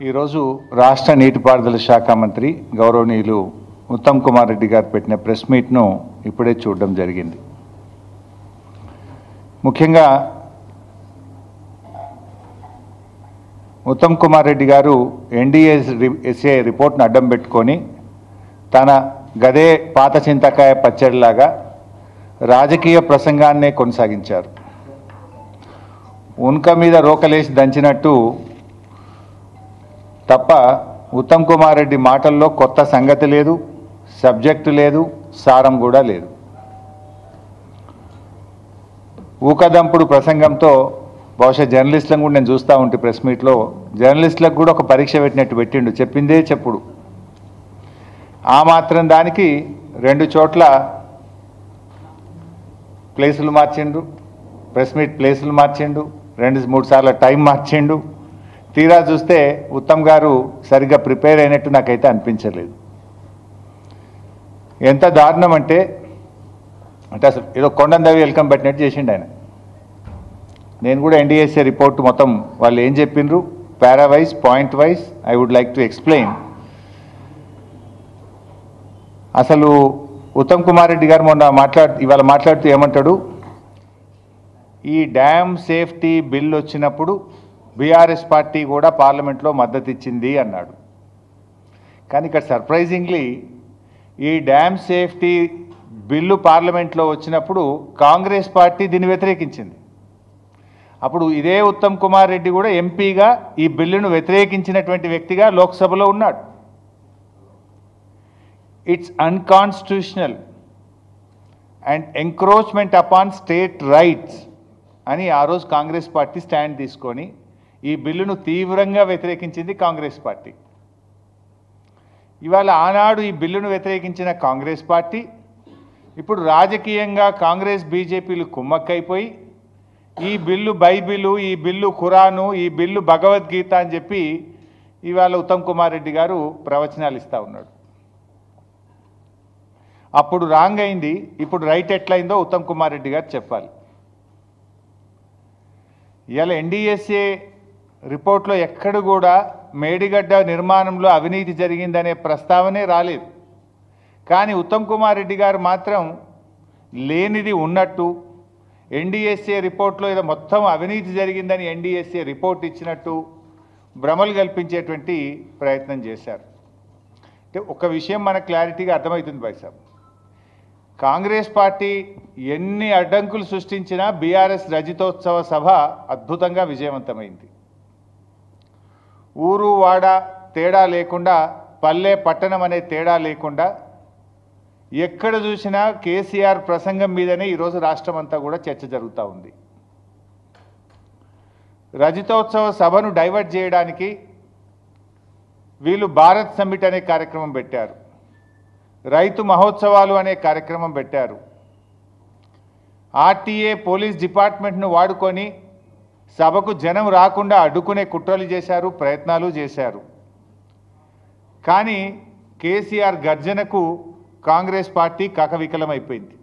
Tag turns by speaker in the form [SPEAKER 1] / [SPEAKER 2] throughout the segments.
[SPEAKER 1] ఈరోజు రాష్ట్ర నీటిపారుదల శాఖ మంత్రి గౌరవనీయులు ఉత్తమ్ కుమార్ రెడ్డి గారు పెట్టిన ప్రెస్ మీట్ను ఇప్పుడే చూడడం జరిగింది. ముఖ్యంగా ఉత్తమ్ కుమార్ రెడ్డి గారు ఎన్డీఎస్ఏ రిపోర్ట్ను అడ్డం పెట్టుకొని తన గదే పాత చింతకాయ పచ్చడిలాగా రాజకీయ ప్రసంగాన్నే కొనసాగించారు. ఉన్క మీద రోకలేసి దంచినట్టు తప్ప ఉత్తమ్ కుమార్ రెడ్డి మాటల్లో కొత్త సంగతి లేదు, సబ్జెక్టు లేదు, సారం కూడా లేదు. ఊకదంపుడు ప్రసంగంతో బహుశా జర్నలిస్టులను కూడా నేను చూస్తూ ఉంటే ప్రెస్ మీట్లో జర్నలిస్టులకు కూడా ఒక పరీక్ష పెట్టినట్టు పెట్టిండు. చెప్పిందే చెప్పుడు. ఆ మాత్రం దానికి 2 చోట్ల ప్లేసులు మార్చిండు, ప్రెస్ మీట్ ప్లేసులు మార్చిండు, 2-3 సార్లు టైం మార్చిండు. తీరా చూస్తే ఉత్తమ్ గారు సరిగ్గా ప్రిపేర్ అయినట్టు నాకైతే అనిపించలేదు. ఎంత దారుణం అంటే అసలు ఏదో కొండందవి వెల్కమ్ పెట్టినట్టు చేసిండు ఆయన. నేను కూడా ఎన్డీఎస్ఏ రిపోర్ట్ మొత్తం వాళ్ళు ఏం చెప్పిండ్రు para wise point wise I would like to explain. అసలు ఉత్తమ్ కుమార్ రెడ్డి గారు ఇవాళ మాట్లాడుతూ ఏమంటాడు, ఈ డ్యామ్ సేఫ్టీ బిల్ వచ్చినప్పుడు బీఆర్ఎస్ పార్టీ కూడా పార్లమెంట్లో మద్దతు ఇచ్చింది అన్నాడు. కానీ ఇక్కడ సర్ప్రైజింగ్లీ ఈ డ్యామ్ సేఫ్టీ బిల్లు పార్లమెంట్లో వచ్చినప్పుడు కాంగ్రెస్ పార్టీ దీన్ని వ్యతిరేకించింది. అప్పుడు ఇదే ఉత్తమ్ కుమార్ రెడ్డి కూడా ఎంపీగా ఈ బిల్లును వ్యతిరేకించినటువంటి వ్యక్తిగా లోక్సభలో ఉన్నాడు. It's unconstitutional and encroachment upon state rights అని ఆ రోజు కాంగ్రెస్ పార్టీ స్టాండ్ తీసుకొని ఈ బిల్లును తీవ్రంగా వ్యతిరేకించింది కాంగ్రెస్ పార్టీ. ఇవాళ ఆనాడు ఈ బిల్లును వ్యతిరేకించిన కాంగ్రెస్ పార్టీ ఇప్పుడు రాజకీయంగా కాంగ్రెస్ బీజేపీలు కుమ్మక్కైపోయి ఈ బిల్లు బైబిలు, ఈ బిల్లు ఖురాను, ఈ బిల్లు భగవద్గీత అని చెప్పి ఇవాళ ఉత్తమ్ కుమార్ రెడ్డి గారు ప్రవచనాలు ఇస్తూ ఉన్నాడు. అప్పుడు రాంగ్ అయింది, ఇప్పుడు రైట్ ఎట్లయిందో ఉత్తమ్ కుమార్ రెడ్డి గారు చెప్పాలి. ఇవాళ ఎన్డీఎస్ఏ రిపోర్ట్లో ఎక్కడ కూడా మేడిగడ్డ నిర్మాణంలో అవినీతి జరిగిందనే ప్రస్తావనే రాలేదు. కానీ ఉత్తమ్ కుమార్ రెడ్డి గారు మాత్రం లేనిది ఉన్నట్టు ఎన్డీఎస్ఏ రిపోర్ట్లో ఏదో మొత్తం అవినీతి జరిగిందని ఎన్డీఎస్ఏ రిపోర్ట్ ఇచ్చినట్టు భ్రమలు కల్పించేటువంటి ప్రయత్నం చేశారు. అంటే ఒక విషయం మనకు క్లారిటీగా అర్థమవుతుంది భాయ్. కాంగ్రెస్ పార్టీ ఎన్ని అడ్డంకులు సృష్టించినా బీఆర్ఎస్ రజతోత్సవ సభ అద్భుతంగా విజయవంతమైంది. ఊరు వాడ తేడా లేకుండా, పల్లె పట్టణం అనే తేడా లేకుండా ఎక్కడ చూసినా కేసీఆర్ ప్రసంగం మీదనే ఈరోజు రాష్ట్రం అంతా కూడా చర్చ జరుగుతూ ఉంది. రజతోత్సవ సభను డైవర్ట్ చేయడానికి వీళ్ళు భారత్ సమ్మిట్ అనే కార్యక్రమం పెట్టారు, రైతు మహోత్సవాలు అనే కార్యక్రమం పెట్టారు, ఆర్టీఏ పోలీస్ డిపార్ట్మెంట్ను వాడుకొని సభకు జనం రాకుండా అడ్డుకునే కుట్రలు చేశారు, ప్రయత్నాలు చేశారు. కానీ కేసీఆర్ గర్జనకు కాంగ్రెస్ పార్టీ కకవికలమైపోయింది.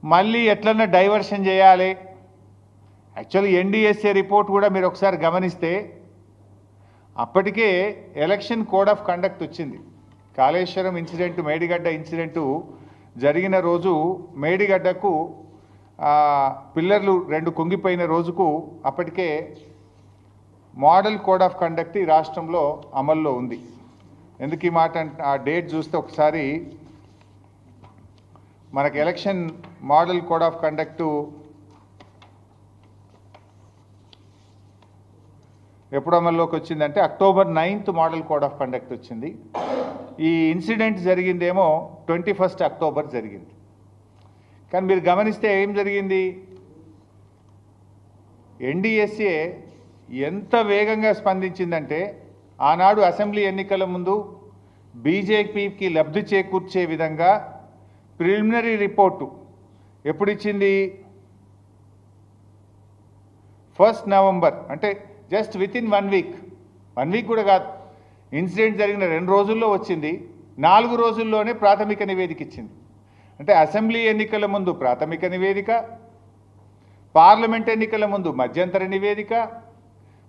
[SPEAKER 1] మళ్ళీ ఎట్లన్నా డైవర్షన్ చేయాలి. యాక్చువల్లీ ఎన్డీఎస్ఏ రిపోర్ట్ కూడా మీరు ఒకసారి గమనిస్తే అప్పటికే ఎలక్షన్ కోడ్ ఆఫ్ కండక్ట్ వచ్చింది. కాళేశ్వరం ఇన్సిడెంట్, మేడిగడ్డ ఇన్సిడెంటు జరిగిన రోజు మేడిగడ్డకు పిల్లర్లు 2 కుంగిపోయిన రోజుకు అప్పటికే మోడల్ కోడ్ ఆఫ్ కండక్ట్ ఈ రాష్ట్రంలో అమల్లో ఉంది. ఎందుకు ఈ మాట ఆ డేట్ చూస్తే ఒకసారి మనకు ఎలక్షన్ మోడల్ కోడ్ ఆఫ్ కండక్టు ఎప్పుడు అమల్లోకి వచ్చిందంటే October 9th model code of conduct వచ్చింది. ఈ ఇన్సిడెంట్ జరిగిందేమో 21st అక్టోబర్ జరిగింది. కానీ మీరు గమనిస్తే ఏం జరిగింది, ఎన్డీఎస్ఏ ఎంత వేగంగా స్పందించిందంటే ఆనాడు అసెంబ్లీ ఎన్నికల ముందు బీజేపీకి లబ్ధి చేకూర్చే విధంగా ప్రిలిమినరీ రిపోర్టు ఎప్పుడు ఇచ్చింది, 1st నవంబర్, అంటే జస్ట్ వితిన్ 1 వీక్ కూడా కాదు, ఇన్సిడెంట్ జరిగిన 2 రోజుల్లో వచ్చింది. 4 రోజుల్లోనే ప్రాథమిక నివేదిక ఇచ్చింది. అంటే అసెంబ్లీ ఎన్నికల ముందు ప్రాథమిక నివేదిక, పార్లమెంట్ ఎన్నికల ముందు మధ్యంతర నివేదిక,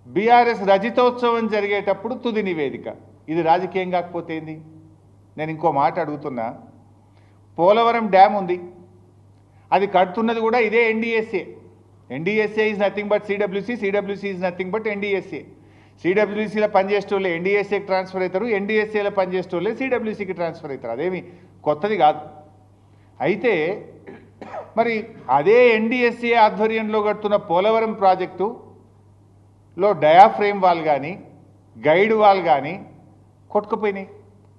[SPEAKER 1] బీఆర్ఎస్ రజతోత్సవం జరిగేటప్పుడు తుది నివేదిక. ఇది రాజకీయం కాకపోతే ఏంది? నేను ఇంకో మాట అడుగుతున్నా. పోలవరం డ్యామ్ ఉంది, అది కడుతున్నది కూడా ఇదే NDSA. NDSA is nothing but CWC, CWC is nothing but NDSA. సిడబ్ల్యూసీలో పనిచేసేటోళ్ళే ఎన్డీఎస్ఏకి ట్రాన్స్ఫర్ అవుతారు, ఎన్డీఎస్ఏలో పనిచేసేటోళ్ళే సిడబ్ల్యూసీకి ట్రాన్స్ఫర్ అవుతారు. అదేమి కొత్తది కాదు. అయితే మరి అదే ఎన్డీఎస్ఏ ఆధ్వర్యంలో కడుతున్న పోలవరం ప్రాజెక్టులో డయాఫ్రేమ్ వాల్ కానీ గైడ్ వాల్ కానీ కొట్టుకుపోయినాయి,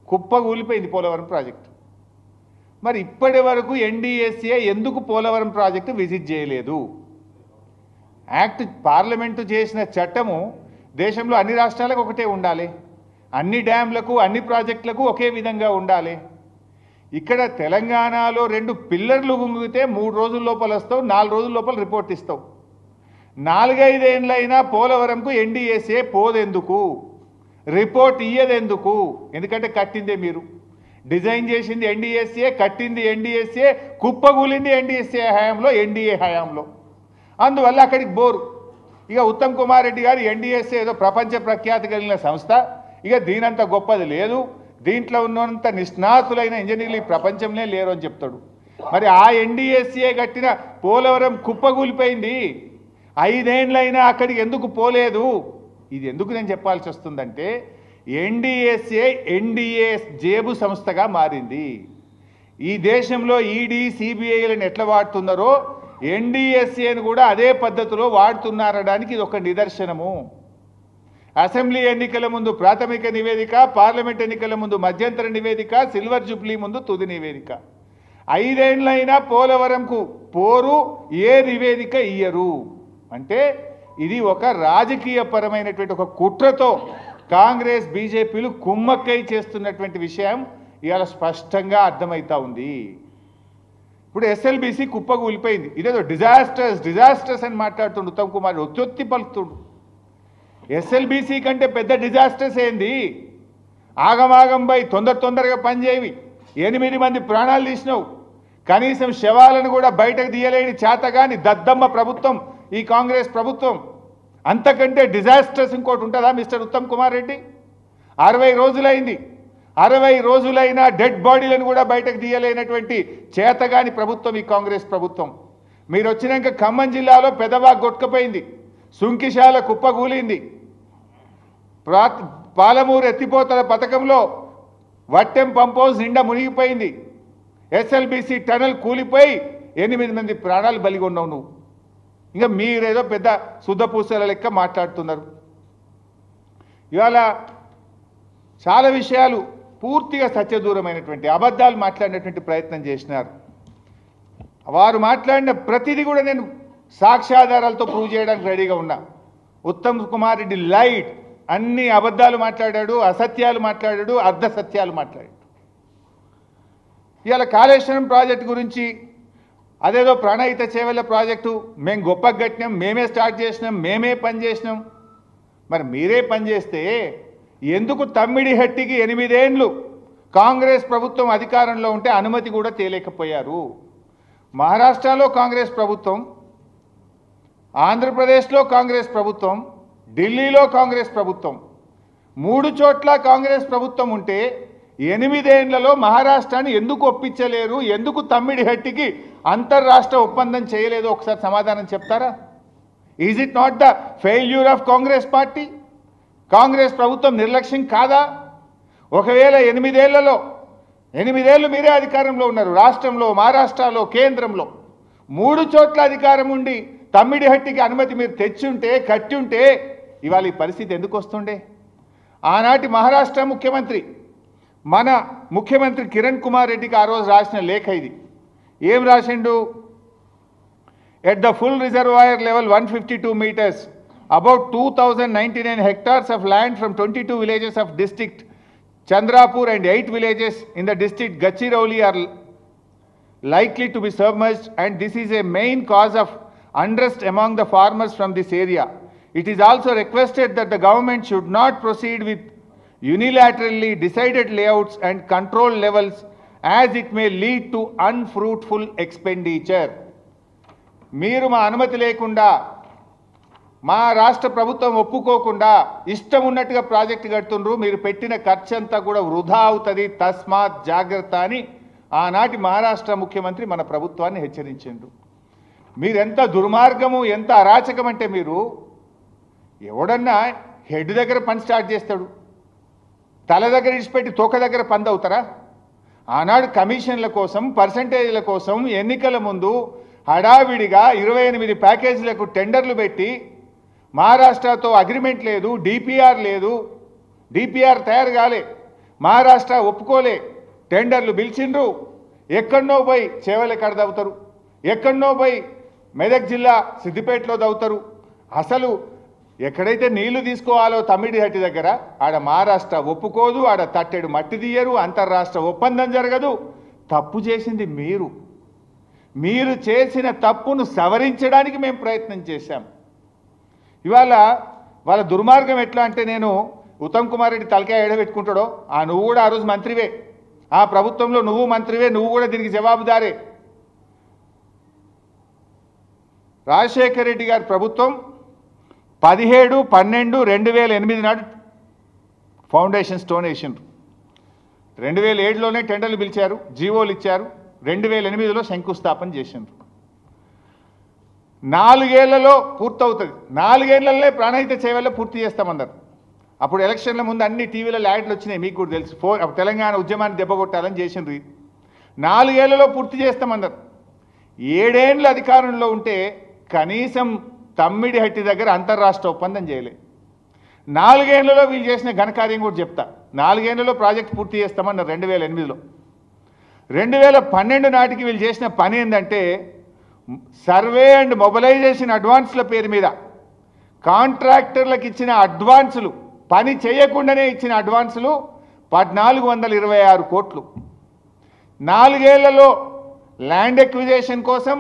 [SPEAKER 1] కుప్పగూలిపోయింది పోలవరం ప్రాజెక్టు. మరి ఇప్పటి వరకు ఎన్డీఎస్ఏ ఎందుకు పోలవరం ప్రాజెక్టు విజిట్ చేయలేదు? యాక్ట్ పార్లమెంటు చేసిన చట్టము దేశంలో అన్ని రాష్ట్రాలకు ఒకటే ఉండాలి, అన్ని డ్యామ్లకు అన్ని ప్రాజెక్టులకు ఒకే విధంగా ఉండాలి. ఇక్కడ తెలంగాణలో 2 పిల్లర్లు గుంగితే 3 రోజుల లోపల వస్తావు, 4 రోజుల లోపల రిపోర్ట్ ఇస్తావు. 4-5 ఏళ్ళైనా పోలవరంకు ఎన్డీఎస్ఏ పోదెందుకు, రిపోర్ట్ ఇయ్యదెందుకు? ఎందుకంటే కట్టిందే మీరు, డిజైన్ చేసింది ఎన్డీఎస్ఏ, కట్టింది ఎన్డీఎస్ఏ, కుప్పగూలింది ఎన్డీఎస్ఏ హయాంలో, ఎన్డీఏ హయాంలో. అందువల్ల అక్కడికి బోరు. ఇక ఉత్తమ్ కుమార్ రెడ్డి గారు ఎన్డీఎస్ఏ ఏదో ప్రపంచ ప్రఖ్యాతి కలిగిన సంస్థ, ఇక దీనంత గొప్పది లేదు, దీంట్లో ఉన్నంత నిష్ణాతులైన ఇంజనీర్లు ఈ ప్రపంచంలో లేరు అని చెప్తాడు. మరి ఆ ఎన్డీఎస్ఏ కట్టిన పోలవరం కుప్పగూలిపోయింది, 5 ఏళ్ళైనా అక్కడికి ఎందుకు పోలేదు? ఇది ఎందుకు నేను చెప్పాల్సి వస్తుందంటే, ఎన్డీఎస్ఏ ఎన్డీఏ జేబు సంస్థగా మారింది. ఈ దేశంలో ఈడీ సిబిఐలను ఎట్లా వాడుతున్నారో ఎన్డీఎస్ఏను కూడా అదే పద్ధతిలో వాడుతున్నారనడానికి ఇది ఒక నిదర్శనము. అసెంబ్లీ ఎన్నికల ముందు ప్రాథమిక నివేదిక, పార్లమెంట్ ఎన్నికల ముందు మధ్యంతర నివేదిక, సిల్వర్ జూబ్లీ ముందు తుది నివేదిక. 5 ఏళ్ళైనా పోలవరంకు పోరు, ఏ నివేదిక ఇయ్యరు. అంటే ఇది ఒక రాజకీయపరమైనటువంటి ఒక కుట్రతో కాంగ్రెస్ బీజేపీలు కుమ్మక్కై చేస్తున్నటువంటి విషయం ఇవాళ స్పష్టంగా అర్థమవుతా ఉంది. ఇప్పుడు ఎస్ఎల్బీసీ కుప్పగూలిపోయింది, ఇదేదో డిజాస్టర్స్ అని మాట్లాడుతుండు ఉత్తమ్ కుమార్, ఒత్తి పలుకుతుండు. ఎస్ఎల్బీసీ కంటే పెద్ద డిజాస్టర్స్ ఏంది? ఆగమాగంపై తొందరగా పనిచేయవి, 8 మంది ప్రాణాలు తీసినావు, కనీసం శవాలను కూడా బయటకు తీయలేని చేతగాని దద్దమ్మ ప్రభుత్వం ఈ కాంగ్రెస్ ప్రభుత్వం. అంతకంటే డిజాస్టర్స్ ఇంకోటి ఉంటుందా మిస్టర్ ఉత్తమ్ కుమార్ రెడ్డి? 60 రోజులైంది, 60 రోజులైనా డెడ్ బాడీలను కూడా బయటకు తీయలేనటువంటి చేతగాని ప్రభుత్వం ఈ కాంగ్రెస్ ప్రభుత్వం. మీరు వచ్చినాక ఖమ్మం జిల్లాలో పెదవాగ్ కొట్టుకుపోయింది, సుంకిశాల కుప్పగూలింది, పాలమూరు ఎత్తిపోతల పథకంలో వట్టెం పంపోజ్ నిండా మునిగిపోయింది, ఎస్ఎల్బీసీ టనల్ కూలిపోయి 8 మంది ప్రాణాలు బలిగొన్నావు నువ్వు. ఇంకా మీరేదో పెద్ద శుద్ధపూసల లెక్క మాట్లాడుతున్నారు. ఇవాళ చాలా విషయాలు పూర్తిగా సత్యదూరమైనటువంటి అబద్ధాలు మాట్లాడినటువంటి ప్రయత్నం చేసినారు. వారు మాట్లాడిన ప్రతిదీ కూడా నేను సాక్ష్యాధారాలతో ప్రూవ్ చేయడానికి రెడీగా ఉన్నా. ఉత్తమ్ కుమార్ రెడ్డి లైట్, అన్ని అబద్ధాలు మాట్లాడాడు, అసత్యాలు మాట్లాడాడు, అర్ధ సత్యాలు మాట్లాడాడు. ఇవాళ కాళేశ్వరం ప్రాజెక్టు గురించి అదేదో ప్రాణహిత చేవెళ్ళ ప్రాజెక్టు మేము గొప్పగా కట్టినాం, మేమే స్టార్ట్ చేసినాం, మేమే పని చేసినాం. మరి మీరే పని చేస్తే ఎందుకు తమ్మిడిహట్టికి 8 ఏళ్ళు కాంగ్రెస్ ప్రభుత్వం అధికారంలో ఉంటే అనుమతి కూడా తేలేకపోయారు? మహారాష్ట్రలో కాంగ్రెస్ ప్రభుత్వం, ఆంధ్రప్రదేశ్లో కాంగ్రెస్ ప్రభుత్వం, ఢిల్లీలో కాంగ్రెస్ ప్రభుత్వం, 3 చోట్ల కాంగ్రెస్ ప్రభుత్వం ఉంటే 8 ఏళ్లలో మహారాష్ట్రాన్ని ఎందుకు ఒప్పించలేరు? ఎందుకు తమ్మిడిహట్టికి అంతర్రాష్ట్ర ఒప్పందం చేయలేదు? ఒకసారి సమాధానం చెప్తారా? Is it not the failure of Congress party? Congress ప్రభుత్వం నిర్లక్ష్యం కాదా? ఒకవేళ 8 ఏళ్లలో 8 ఏళ్ళు మీరే అధికారంలో ఉన్నారు, రాష్ట్రంలో, మహారాష్ట్రలో, కేంద్రంలో 3 చోట్ల అధికారం ఉండి తమ్మిడిహట్టికి అనుమతి మీరు తెచ్చుంటే, కట్టుంటే ఇవాళ ఈ పరిస్థితి ఎందుకు వస్తుండే? ఆనాటి మహారాష్ట్ర ముఖ్యమంత్రి, మన ముఖ్యమంత్రి కిరణ్ కుమార్ రెడ్డికి ఆ రోజు రాసిన లేఖ ఇది. ఏం రాసిండు? At the full reservoir level 152 meters, about 2099 hectares of land from 22 villages of district Chandrapur and 8 villages in the district Gadchiroli are likely to be submerged, and this is a main cause of unrest among the farmers from this area. It is also requested that the government should not proceed with unilaterally decided layouts and control levels, as it may lead to unfruitful expenditure. మీరు మా అనుమతి లేకుండా మా రాష్ట్ర ప్రభుత్వం ఒప్పుకోకుండా ఇష్టం ఉన్నట్టుగా ప్రాజెక్టు కడుతుండ్రు, మీరు పెట్టిన ఖర్చు అంతా కూడా వృధా అవుతుంది, తస్మాత్ జాగ్రత్త అని ఆనాటి మహారాష్ట్ర ముఖ్యమంత్రి మన ప్రభుత్వాన్ని హెచ్చరించిండ్రు. మీరెంత దుర్మార్గము, ఎంత అరాచకం అంటే మీరు ఎవడన్నా హెడ్ దగ్గర పని స్టార్ట్ చేస్తాడు, తల దగ్గర ఇడిచిపెట్టి తోక దగ్గర పంది అవుతారా? ఆనాడు కమిషన్ల కోసం, పర్సంటేజ్ల కోసం ఎన్నికల ముందు హడావిడిగా 28 ప్యాకేజీలకు టెండర్లు పెట్టి మహారాష్ట్రతో అగ్రిమెంట్ లేదు, డిపిఆర్ లేదు, డిపిఆర్ తయారు కాలే, మహారాష్ట్ర ఒప్పుకోలే, టెండర్లు పిలిచిండ్రు. ఎక్కడనో పోయి చేవలెక్కడ దవుతారు, ఎక్కడనో పోయి మెదక్ జిల్లా సిద్దిపేటలో దవుతారు. అసలు ఎక్కడైతే నీళ్లు తీసుకోవాలో తమ్మిడిహట్టి దగ్గర ఆడ మహారాష్ట్ర ఒప్పుకోదు, ఆడ తట్టెడు మట్టి తీయరు, అంతర్రాష్ట్ర ఒప్పందం జరగదు. తప్పు చేసింది మీరు. మీరు చేసిన తప్పును సవరించడానికి మేము ప్రయత్నం చేశాం. ఇవాళ వాళ్ళ దుర్మార్గం ఎట్లా అంటే, నేను ఉత్తమ్ కుమార్ రెడ్డి తలకాయ ఎడబెట్టుకుంటాడో, నువ్వు కూడా ఆ రోజు మంత్రివే, ఆ ప్రభుత్వంలో నువ్వు మంత్రివే, నువ్వు కూడా దీనికి జవాబుదారే. రాజశేఖర్ రెడ్డి గారి ప్రభుత్వం 17/12/2008 నాడు ఫౌండేషన్ స్టోన్ వేసిండ్రు. 2007లోనే టెండర్లు పిలిచారు, జీవోలు ఇచ్చారు, 2008లో శంకుస్థాపన చేసిండ్రు. 4 ఏళ్లలో పూర్తవుతుంది, 4 ఏళ్లలోనే ప్రాణహిత సేవల్లో పూర్తి చేస్తామన్నారు. అప్పుడు ఎలక్షన్ల ముందు అన్ని టీవీలలో యాడ్లు వచ్చినాయి, మీకు కూడా తెలుసు. తెలంగాణ ఉద్యమాన్ని దెబ్బకొట్టాలని చేసిండ్రు. 4 ఏళ్లలో పూర్తి చేస్తామన్నారు. 7 ఏళ్ళు అధికారంలో ఉంటే కనీసం తమ్మిడిహట్టి దగ్గర అంతర్రాష్ట్ర ఒప్పందం చేయలే. 4 ఏళ్లలో వీళ్ళు చేసిన ఘనకార్యం కూడా చెప్తా. 4 ఏళ్లలో ప్రాజెక్ట్ పూర్తి చేస్తామన్నారు 2008లో. 2012 నాటికి వీళ్ళు చేసిన పని ఏంటంటే, సర్వే అండ్ మొబిలైజేషన్ అడ్వాన్స్ల పేరు మీద కాంట్రాక్టర్లకు ఇచ్చిన అడ్వాన్సులు, పని చేయకుండానే ఇచ్చిన అడ్వాన్సులు 1426 కోట్లు. 4 ఏళ్లలో ల్యాండ్ ఎక్విజేషన్ కోసం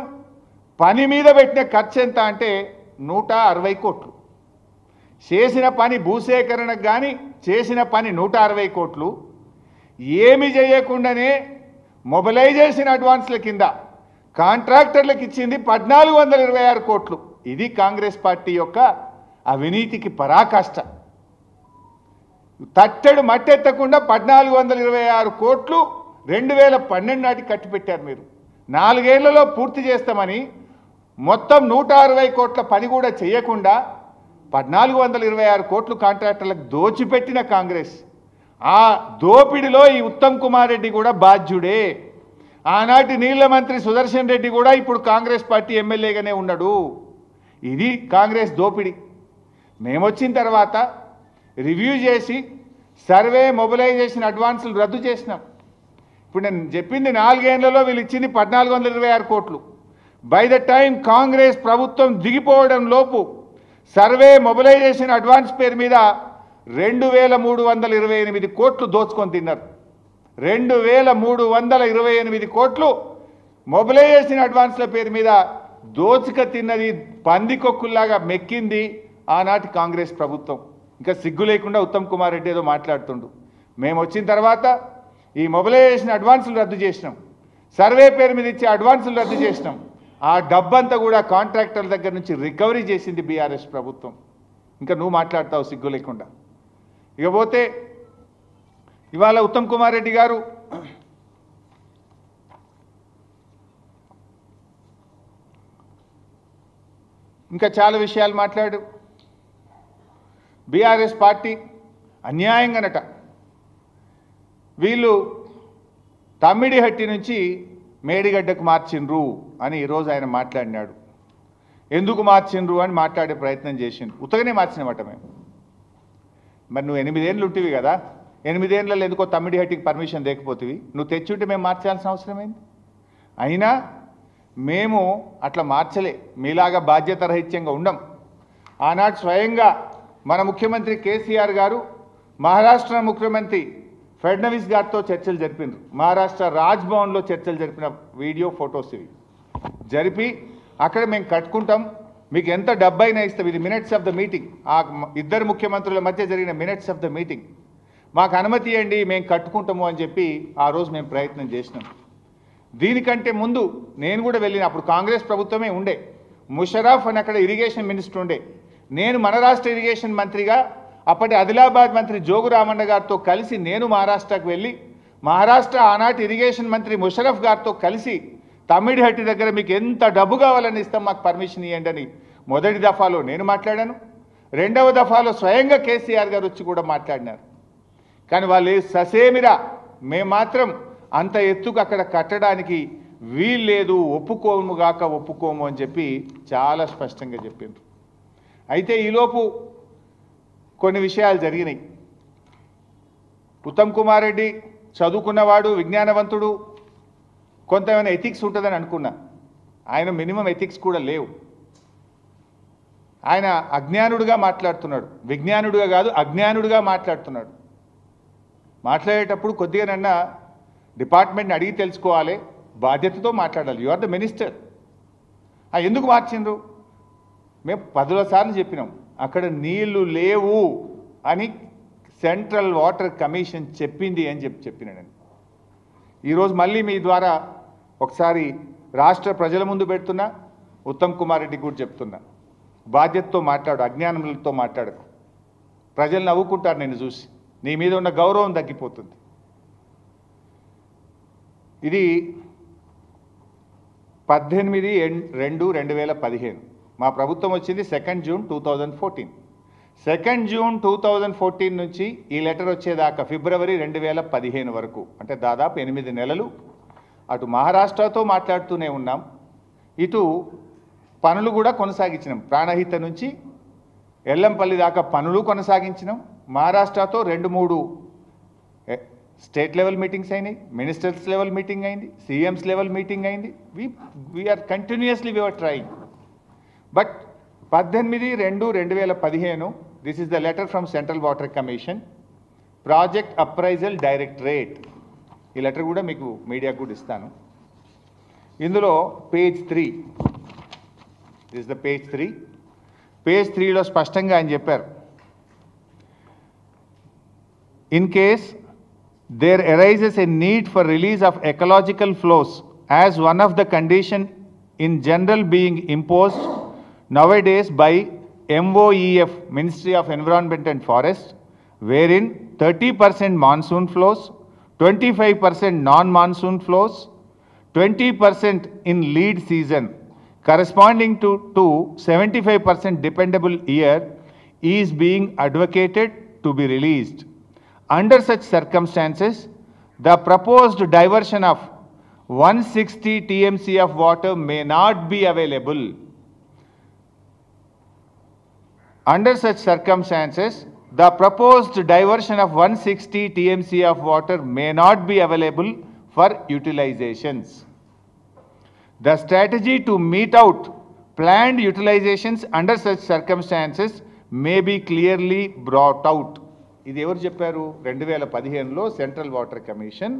[SPEAKER 1] పని మీద పెట్టిన ఖర్చు ఎంత అంటే 160 కోట్లు. చేసిన పని భూసేకరణకు కానీ చేసిన పని 160 కోట్లు. ఏమి చేయకుండానే మొబిలైజేషన్ అడ్వాన్స్ల కింద కాంట్రాక్టర్లకు ఇచ్చింది 1426 కోట్లు. ఇది కాంగ్రెస్ పార్టీ యొక్క అవినీతికి పరాకాష్ట. తట్టెడు మట్టెత్తకుండా 1426 కోట్లు 2012 నాటికి కట్టిపెట్టారు మీరు. 4 ఏళ్లలో పూర్తి చేస్తామని మొత్తం 160 కోట్ల పని కూడా చేయకుండా 1426 కోట్లు కాంట్రాక్టర్లకు దోచిపెట్టిన కాంగ్రెస్. ఆ దోపిడిలో ఈ ఉత్తమ్ కుమార్ రెడ్డి కూడా బాధ్యుడే. ఆనాటి నీళ్ల మంత్రి సుదర్శన్ రెడ్డి కూడా ఇప్పుడు కాంగ్రెస్ పార్టీ ఎమ్మెల్యేగానే ఉన్నాడు. ఇది కాంగ్రెస్ దోపిడి. మేము వచ్చిన తర్వాత రివ్యూ చేసి సర్వే మొబిలైజేషన్ అడ్వాన్సులు రద్దు చేసినాం. ఇప్పుడు నేను చెప్పింది 4 ఏళ్లలో వీళ్ళు ఇచ్చింది 1426 కోట్లు. బై ద టైం కాంగ్రెస్ ప్రభుత్వం దిగిపోవడం లోపు సర్వే మొబిలైజేషన్ అడ్వాన్స్ పేరు మీద 2328 కోట్లు దోచుకొని తిన్నారు. 2328 కోట్లు మొబిలైజేషన్ అడ్వాన్స్ల పేరు మీద దోచుక తిన్నది, పందికొక్కుల్లాగా మెక్కింది ఆనాటి కాంగ్రెస్ ప్రభుత్వం. ఇంకా సిగ్గు లేకుండా ఉత్తమ్ కుమార్ రెడ్డి ఏదో మాట్లాడుతుండు. మేము వచ్చిన తర్వాత ఈ మొబిలైజేషన్ అడ్వాన్సులు రద్దు చేసినాం, సర్వే పేరు మీద ఇచ్చే అడ్వాన్సులు రద్దు చేసినాం. ఆ డబ్బంతా కూడా కాంట్రాక్టర్ల దగ్గర నుంచి రికవరీ చేసింది బీఆర్ఎస్ ప్రభుత్వం. ఇంకా నువ్వు మాట్లాడతావు సిగ్గు లేకుండా. ఇకపోతే ఇవాళ ఉత్తమ్ కుమార్ రెడ్డి గారు ఇంకా చాలా విషయాలు మాట్లాడు. బీఆర్ఎస్ పార్టీ అన్యాయంగానట వీళ్ళు తమ్మిడిహట్టి నుంచి మేడిగడ్డకు మార్చిండ్రు అని ఈరోజు ఆయన మాట్లాడినాడు. ఎందుకు మార్చిండ్రు అని మాట్లాడే ప్రయత్నం చేసిండు. ఉత్తగానే మార్చినమాట మేము. మరి నువ్వు 8 ఏళ్ళు ఉంటివి కదా, 8 ఏళ్ళలో ఎందుకో తమ్మిడిహట్టికి పర్మిషన్ లేకపోతేవి, నువ్వు తెచ్చుంటే మేము మార్చాల్సిన అవసరం ఏంది? అయినా మేము అట్లా మార్చలే, మీలాగా బాధ్యత రహిత్యంగా ఉండం. ఆనాడు స్వయంగా మన ముఖ్యమంత్రి కేసీఆర్ గారు మహారాష్ట్ర ముఖ్యమంత్రి ఫడ్నవీస్ గారితో చర్చలు జరిపినారు. మహారాష్ట్ర రాజ్భవన్లో చర్చలు జరిపిన వీడియో ఫొటోస్ ఇవి జరిపి, అక్కడ మేము కట్టుకుంటాం, మీకు ఎంత డబ్బైనా ఇస్తాం, ఇది మినిట్స్ ఆఫ్ ద మీటింగ్, ఆ ఇద్దరు ముఖ్యమంత్రుల మధ్య జరిగిన మినిట్స్ ఆఫ్ ద మీటింగ్, మాకు అనుమతి ఇవ్వండి మేము కట్టుకుంటాము అని చెప్పి ఆ రోజు మేము ప్రయత్నం చేసినాం. దీనికంటే ముందు నేను కూడా వెళ్ళిన, అప్పుడు కాంగ్రెస్ ప్రభుత్వమే ఉండే, ముషరఫ్ అని అక్కడ ఇరిగేషన్ మినిస్టర్ ఉండే, నేను మన రాష్ట్ర ఇరిగేషన్ మంత్రిగా అప్పటి ఆదిలాబాద్ మంత్రి జోగు రామన్న గారితో కలిసి నేను మహారాష్ట్రకు వెళ్ళి మహారాష్ట్ర ఆనాటి ఇరిగేషన్ మంత్రి ముషరఫ్ గారితో కలిసి తమ్మిడిహట్టి దగ్గర మీకు ఎంత డబ్బు కావాలని ఇస్తాం, మాకు పర్మిషన్ ఇవ్వండి అని మొదటి దఫాలో నేను మాట్లాడాను. రెండవ దఫాలో స్వయంగా కేసీఆర్ గారు వచ్చి కూడా మాట్లాడినారు. కానీ వాళ్ళు ససేమిరా మేము మాత్రం అంత ఎత్తుకు అక్కడ కట్టడానికి వీల్లేదు, ఒప్పుకోము అని చెప్పి చాలా స్పష్టంగా చెప్పిండ్రు. అయితే ఈలోపు కొన్ని విషయాలు జరిగినాయి. ఉత్తమ్ కుమార్ రెడ్డి చదువుకున్నవాడు, విజ్ఞానవంతుడు, కొంత ఏమైనా ఎథిక్స్ ఉంటుందని అనుకున్నా. ఆయన మినిమం ఎథిక్స్ కూడా లేవు. ఆయన అజ్ఞానుడిగా మాట్లాడుతున్నాడు, విజ్ఞానుడిగా కాదు అజ్ఞానుడిగా మాట్లాడుతున్నాడు. మాట్లాడేటప్పుడు కొద్దిగానన్నా డిపార్ట్మెంట్ని అడిగి తెలుసుకోవాలి, బాధ్యతతో మాట్లాడాలి. You are the minister. ఎందుకు మార్చిండ్రు? మేము 10 సార్లు చెప్పినాం, అక్కడ నీళ్లు లేవు అని సెంట్రల్ వాటర్ కమిషన్ చెప్పింది అని చెప్పినాను. ఈరోజు మళ్ళీ మీ ద్వారా ఒకసారి రాష్ట్ర ప్రజల ముందు పెడుతున్నా, ఉత్తమ్ కుమార్ రెడ్డి కూడా చెప్తున్నా, బాధ్యతతో మాట్లాడు, అజ్ఞానంతో మాట్లాడకు. ప్రజలు నవ్వుకుంటారు నిన్ను చూసి, నీ మీద ఉన్న గౌరవం తగ్గిపోతుంది. ఇది 18/2/2015 మా ప్రభుత్వం వచ్చింది 2 జూన్ 2014. 2 జూన్ 2014 నుంచి ఈ లెటర్ వచ్చేదాకా ఫిబ్రవరి 2015 వరకు, అంటే దాదాపు 8 నెలలు అటు మహారాష్ట్రతో మాట్లాడుతూనే ఉన్నాం, ఇటు పనులు కూడా కొనసాగించినాం. ప్రాణహిత నుంచి ఎల్లంపల్లి దాకా పనులు కొనసాగించినాం. మహారాష్ట్రతో 2-3 స్టేట్ లెవెల్ మీటింగ్స్ అయినాయి, మినిస్టర్స్ లెవెల్ మీటింగ్ అయింది, సీఎంస్ లెవెల్ మీటింగ్ అయింది. We are continuously we are trying. But 18/2/2015 this is the letter from Central Water Commission, Project Appraisal Directorate. ఈ లెటర్ కూడా మీకు మీడియాకు కూడా ఇస్తాను. ఇందులో page 3, this the page 3. Page 3లో స్పష్టంగా ఆయన చెప్పారు, in case there arises a need for release of ecological flows as one of the condition in general being imposed nowadays by MOEF, Ministry of Environment and Forest, wherein 30% monsoon flows, 25% non-monsoon flows, 20% in lead season corresponding to 75% dependable year is being advocated to be released. Under such circumstances, the proposed diversion of 160 TMC of water may not be available. Under such circumstances, the proposed diversion of 160 TMC of water may not be available for utilizations. The strategy to meet out planned utilizations under such circumstances may be clearly brought out. ఇది ఎవరు చెప్పారు? 2015లో Central Water Commission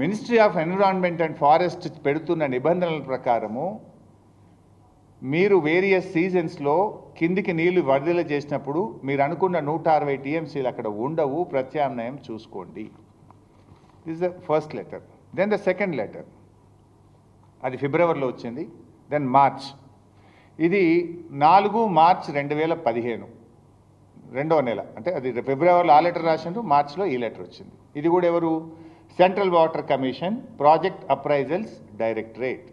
[SPEAKER 1] Ministry of Environment and Forest పెడుతున్న నిబంధనల ప్రకారము మీరు various సీజన్స్లో కిందికి నీళ్లు విడుదల చేసినప్పుడు మీరు అనుకున్న 160 టీఎంసీలు అక్కడ ఉండవు, ప్రత్యామ్నాయం చూసుకోండి. This the first letter. Then the second letter, అది ఫిబ్రవరిలో వచ్చింది. దెన్ మార్చ్, ఇది 4 మార్చ్ 2015, 2వ నెల, అంటే అది ఫిబ్రవరిలో ఆ లెటర్ రాసిండ్రు, మార్చిలో ఈ లెటర్ వచ్చింది. ఇది కూడా ఎవరు? Central Water Commission, project appraisals directorate.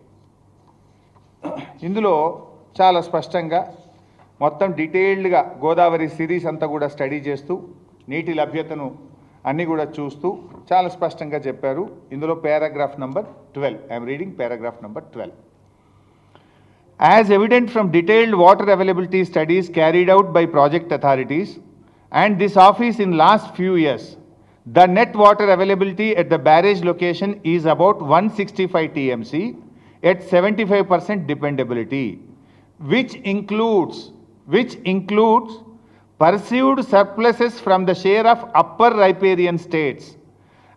[SPEAKER 1] ఇందులో చాలా స్పష్టంగా మొత్తం డీటెయిల్డ్గా గోదావరి సిరీస్ అంతా కూడా స్టడీ చేస్తూ నీటి లభ్యతను అన్నీ కూడా చూస్తూ చాలా స్పష్టంగా చెప్పారు. ఇందులో paragraph number 12, I'm reading paragraph number 12. As evident from detailed water availability studies carried out by project authorities and this office in last few years, the net water availability at the barrage location is about 165 TMC at 75% dependability, which includes perceived surpluses from the share of upper riparian states.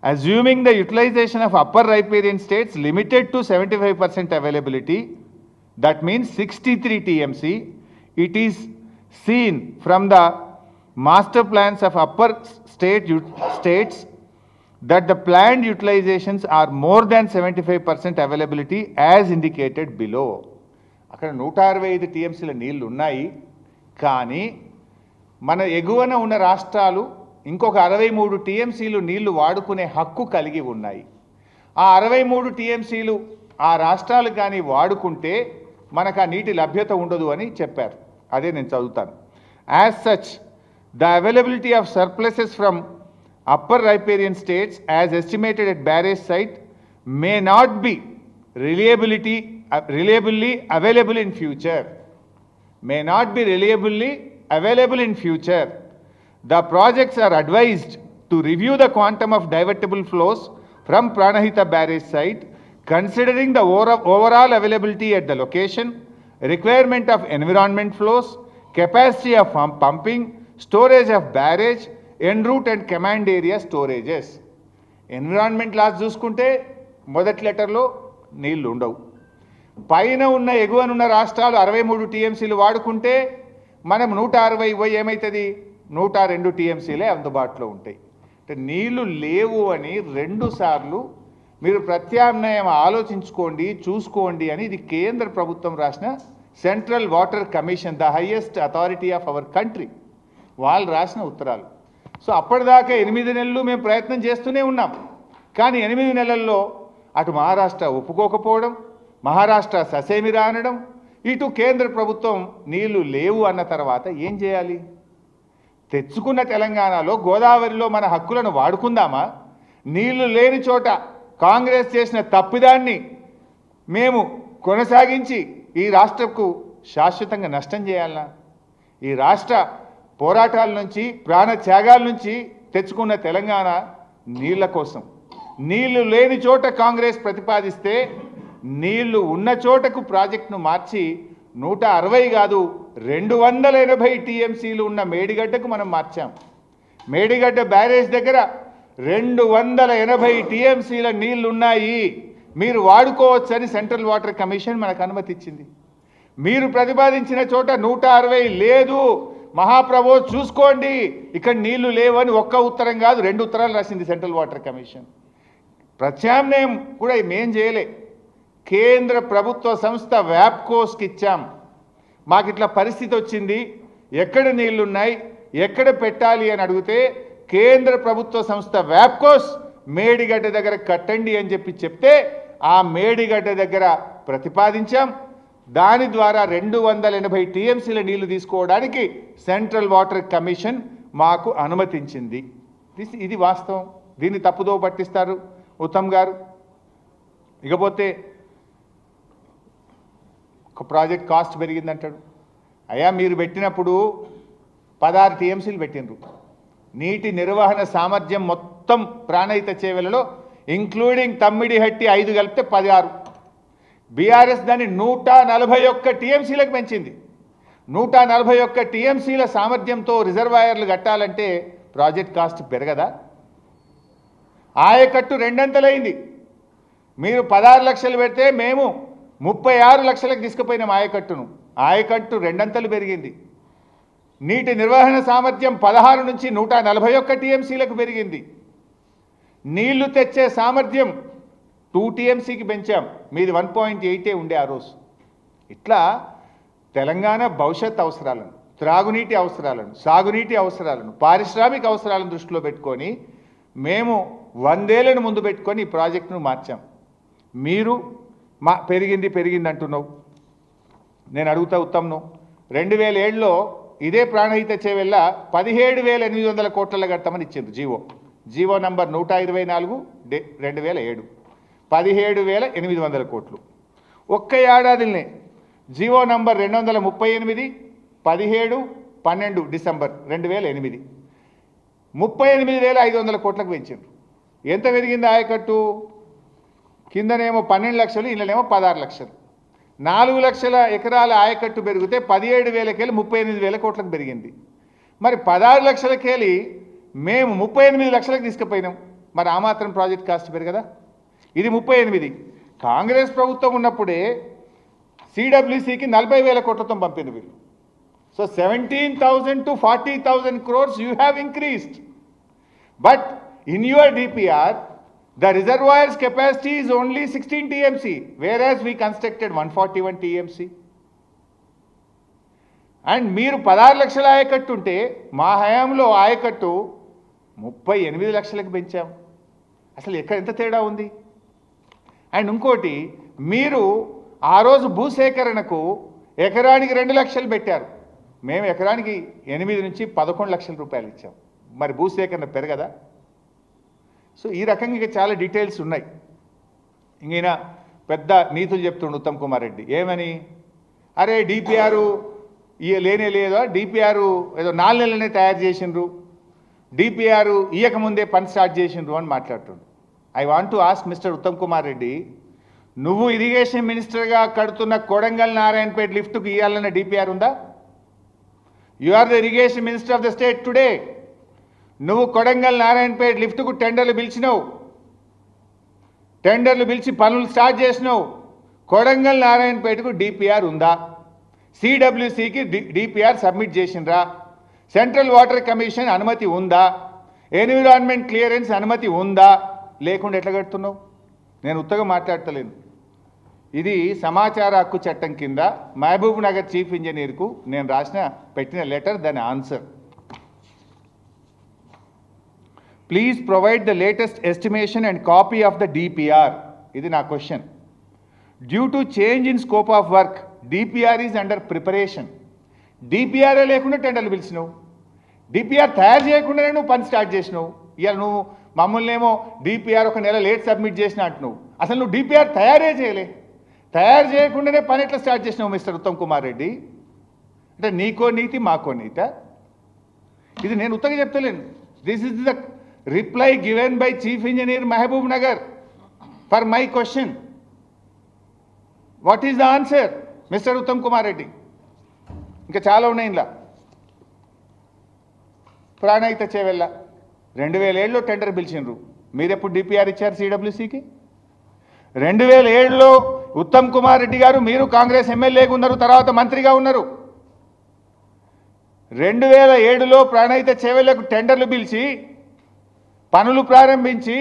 [SPEAKER 1] Assuming the utilization of upper riparian states limited to 75% availability, that means 63 TMC, it is seen from the master plans of upper states that the planned utilizations are more than 75% availability as indicated below. అక్కడ 165 టీఎంసీల నీళ్లు ఉన్నాయి, కానీ మన ఎగువన ఉన్న రాష్ట్రాలు ఇంకొక 63 టీఎంసీలు నీళ్లు వాడుకునే హక్కు కలిగి ఉన్నాయి. ఆ 63 టీఎంసీలు ఆ రాష్ట్రాలు కానీ వాడుకుంటే మనకు ఆ నీటి లభ్యత ఉండదు అని చెప్పారు. అదే నేను చదువుతాను. As such the availability of surpluses from upper riparian states as estimated at barrage site may not be reliably available in future. May not be reliably available in future. The projects are advised to review the quantum of divertible flows from Pranahita barrage site, considering the overall availability at the location, requirement of environment flows, capacity of pumping, storage of barrage, en route and command area storages. Environment laws చూసుకుంటే మొదటి లెటర్లో నీళ్లు ఉండవు. పైన ఉన్న ఎగువనున్న రాష్ట్రాలు 63 టీఎంసీలు వాడుకుంటే మనం 160 పోయి ఏమవుతుంది, 102 టీఎంసీలే అందుబాటులో ఉంటాయి. అంటే నీళ్లు లేవు అని 2 సార్లు మీరు ప్రత్యామ్నాయం ఆలోచించుకోండి, చూసుకోండి అని ఇది కేంద్ర ప్రభుత్వం రాసిన central Water commission, the highest authority of our country, వాళ్ళు రాసిన ఉత్తరాలు. సో అప్పటిదాకా 8 నెలలు మేము ప్రయత్నం చేస్తూనే ఉన్నాం. కానీ 8 నెలల్లో అటు మహారాష్ట్ర ఒప్పుకోకపోవడం, మహారాష్ట్ర ససేమిరా అనడం, ఇటు కేంద్ర ప్రభుత్వం నీళ్లు లేవు అన్న తర్వాత ఏం చేయాలి? తెచ్చుకున్న తెలంగాణలో గోదావరిలో మన హక్కులను వాడుకుందామా? నీళ్లు లేని చోట కాంగ్రెస్ చేసిన తప్పిదాన్ని మేము కొనసాగించి ఈ రాష్ట్రకు శాశ్వతంగా నష్టం చేయాలనా? ఈ రాష్ట్ర పోరాటాల నుంచి, ప్రాణ త్యాగాల నుంచి తెచ్చుకున్న తెలంగాణ నీళ్ల కోసం. నీళ్లు లేని చోట కాంగ్రెస్ ప్రతిపాదిస్తే నీళ్లు ఉన్న చోటకు ప్రాజెక్టును మార్చి 160 కాదు 280 టీఎంసీలు ఉన్న మేడిగడ్డకు మనం మార్చాం. మేడిగడ్డ బ్యారేజ్ దగ్గర 280 టీఎంసీల నీళ్లు ఉన్నాయి, మీరు వాడుకోవచ్చని సెంట్రల్ వాటర్ కమిషన్ మనకు అనుమతి ఇచ్చింది. మీరు ప్రతిపాదించిన చోట 160 లేదు, మహాప్రభో చూసుకోండి ఇక్కడ నీళ్లు లేవని ఒక్క ఉత్తరం కాదు 2 ఉత్తరాలు రాసింది సెంట్రల్ వాటర్ కమిషన్. ప్రత్యామ్నాయం కూడా మేం చేయలే, కేంద్ర ప్రభుత్వ సంస్థ వ్యాప్కోస్కి ఇచ్చాం. మాకు ఇట్లా పరిస్థితి వచ్చింది, ఎక్కడ నీళ్లున్నాయి, ఎక్కడ పెట్టాలి అని అడిగితే కేంద్ర ప్రభుత్వ సంస్థ వ్యాప్కోస్ మేడిగడ్డ దగ్గర కట్టండి అని చెప్తే ఆ మేడిగడ్డ దగ్గర ప్రతిపాదించాం. దాని ద్వారా 280 టీఎంసీల నీళ్లు తీసుకోవడానికి సెంట్రల్ వాటర్ కమిషన్ మాకు అనుమతించింది. ఇది వాస్తవం. దీన్ని తప్పుదో పట్టిస్తారు ఉత్తమ్ గారు. ఇకపోతే ఒక ప్రాజెక్ట్ కాస్ట్ పెరిగిందంటాడు. అయ్యా మీరు పెట్టినప్పుడు 16 టీఎంసీలు పెట్టినరు. నీటి నిర్వహణ సామర్థ్యం మొత్తం ప్రాణహిత చేవెలలో ఇంక్లూడింగ్ తమ్మిడిహట్టి 5 కలిపితే 16. బీఆర్ఎస్ దాన్ని 141 టీఎంసీలకు పెంచింది. 141 టీఎంసీల సామర్థ్యంతో రిజర్వాయర్లు కట్టాలంటే ప్రాజెక్ట్ కాస్ట్ పెరగదా? ఆయకట్టు 2 అంతలైంది. మీరు 16 లక్షలు పెడితే మేము 36 లక్షలకు తీసుకుపోయినాం ఆయకట్టును. ఆయకట్టు 2 అంతలు పెరిగింది. నీటి నిర్వహణ సామర్థ్యం 16 నుంచి 141 టీఎంసీలకు పెరిగింది. నీళ్లు తెచ్చే సామర్థ్యం 2 టీఎంసీకి పెంచాం. మీది 1.8 ఉండే ఆ రోజు. ఇట్లా తెలంగాణ భవిష్యత్ అవసరాలను, త్రాగునీటి అవసరాలను, సాగునీటి అవసరాలను, పారిశ్రామిక అవసరాలను దృష్టిలో పెట్టుకొని మేము 100 ఏళ్లను ముందు పెట్టుకొని ఈ ప్రాజెక్టును మార్చాం. మీరు పెరిగింది అంటున్నావు. నేను అడుగుతా ఉత్తమ్ను, 2007లో ఇదే ప్రాణహిత చేవెళ్ళ 17,800 కోట్ల కడతామని ఇచ్చింది జీవో నంబర్ 124/2007 17,800 కోట్లు. ఒక్క ఏడాదినే జీవో నంబర్ 238 17/12 డిసెంబర్ 2008 38,500 కోట్లకు పెంచారు. ఎంత పెరిగింది ఆయకట్టు? కిందనేమో 12 లక్షలు, ఇళ్ళనేమో 16 లక్షలు. 4 లక్షల ఎకరాల ఆయకట్టు పెరిగితే 17,000 38,000 కోట్లకు పెరిగింది. మరి 16 లక్షలకెళ్ళి మేము 38 లక్షలకు తీసుకుపోయినాం. మరి ఆ మాత్రం ప్రాజెక్ట్ కాస్ట్ పెరగదా? ఇది 38. కాంగ్రెస్ ప్రభుత్వం ఉన్నప్పుడే సిడబ్ల్యూసికి 40,000 కోట్లతో పంపింది వీళ్ళు. So 17,000 to 40,000 crores you have increased. But in your DPR, the reservoir's capacity is only 16 TMC, whereas we constructed 141 TMC. And మీరు 16 లక్షల ఆయకట్టు ఉంటే మా హయాంలో ఆయకట్టు 38 లక్షలకు పెంచాం. అసలు ఎంత తేడా ఉంది? అండ్ ఇంకోటి, మీరు ఆ రోజు భూసేకరణకు ఎకరానికి 2 లక్షలు పెట్టారు, మేము ఎకరానికి 8 నుంచి 11 లక్షల రూపాయలు ఇచ్చాం. మరి భూసేకరణ పెరగదా? సో ఈ రకంగా ఇంకా చాలా డీటెయిల్స్ ఉన్నాయి. ఇంకైనా పెద్ద నీతులు చెప్తుండు ఉత్తమ్ కుమార్ రెడ్డి. ఏమని? అరే డిపిఆర్ లేనే లేదా, డిపిఆర్ ఏదో 4 నెలలనే తయారు చేసిండ్రు, డిపిఆర్ ఇయ్యకముందే పని స్టార్ట్ చేసిండ్రు అని మాట్లాడుతుండు. I want to ask Mister Uttam Kumar Reddy, నువ్వు ఇరిగేషన్ మినిస్టర్గా కడుతున్న కొడంగల్ నారాయణపేట లిఫ్ట్కు ఇవ్వాలన్న డిపిఆర్ ఉందా? You are the irrigation minister of the state today. నువ్వు కొడంగల్ నారాయణపేట లిఫ్ట్కు టెండర్లు పిలిచినావు, టెండర్లు పిలిచి పనులు స్టార్ట్ చేసినావు. కొడంగల్ నారాయణపేటకు డిపిఆర్ ఉందా? సిడబ్ల్యూసికి డిపిఆర్ సబ్మిట్ చేసిండ్రా? సెంట్రల్ వాటర్ కమిషన్ అనుమతి ఉందా? ఎన్విరాన్మెంట్ క్లియరెన్స్ అనుమతి ఉందా? లేకుండా ఎట్లా కడుతున్నావు? నేను ఉత్తగా మాట్లాడతలేను. ఇది సమాచార హక్కు చట్టం కింద మహబూబ్ నగర్ చీఫ్ ఇంజనీర్కు నేను పెట్టిన లెటర్, దాని answer. Please provide the latest estimation and copy of the DPR. ఇది నా question. Due to change in scope of work DPR is under preparation. డిపిఆర్ఏ లేకుండా టెండర్లు పిలిచినావు, డిపిఆర్ తయారు చేయకుండానే నువ్వు పని స్టార్ట్ చేసినావు. ఇవాళ నువ్వు మమ్మల్ని ఏమో డిపిఆర్ 1 నెల లేట్ సబ్మిట్ చేసిన అంటున్నావు. అసలు నువ్వు డిపిఆర్ తయారే చేయలే, తయారు చేయకుండానే పని ఎట్లా స్టార్ట్ చేసినావు మిస్టర్ ఉత్తమ్ కుమార్ రెడ్డి? అంటే నీకో నీతి మాకో నీత? ఇది నేను ఉత్తగా చెప్తలేను. This is the reply given by chief engineer Mahabubnagar for my question. What is the answer Mister Uttam Kumar Reddy? ఇంకా చాలా ఉన్నాయి ఇలా. ప్రాణహిత చేవెళ్ళ 2007లో టెండర్ పిలిచిండ్రు, మీరెప్పుడు డిపిఆర్ ఇచ్చారు సిడబ్ల్యూసికి? 2007లో ఉత్తమ్ కుమార్ రెడ్డి గారు మీరు కాంగ్రెస్ ఎమ్మెల్యేగా ఉన్నారు, తర్వాత మంత్రిగా ఉన్నారు. 2007లో ప్రాణహిత చేవెళ్లకు టెండర్లు పిలిచి పనులు ప్రారంభించి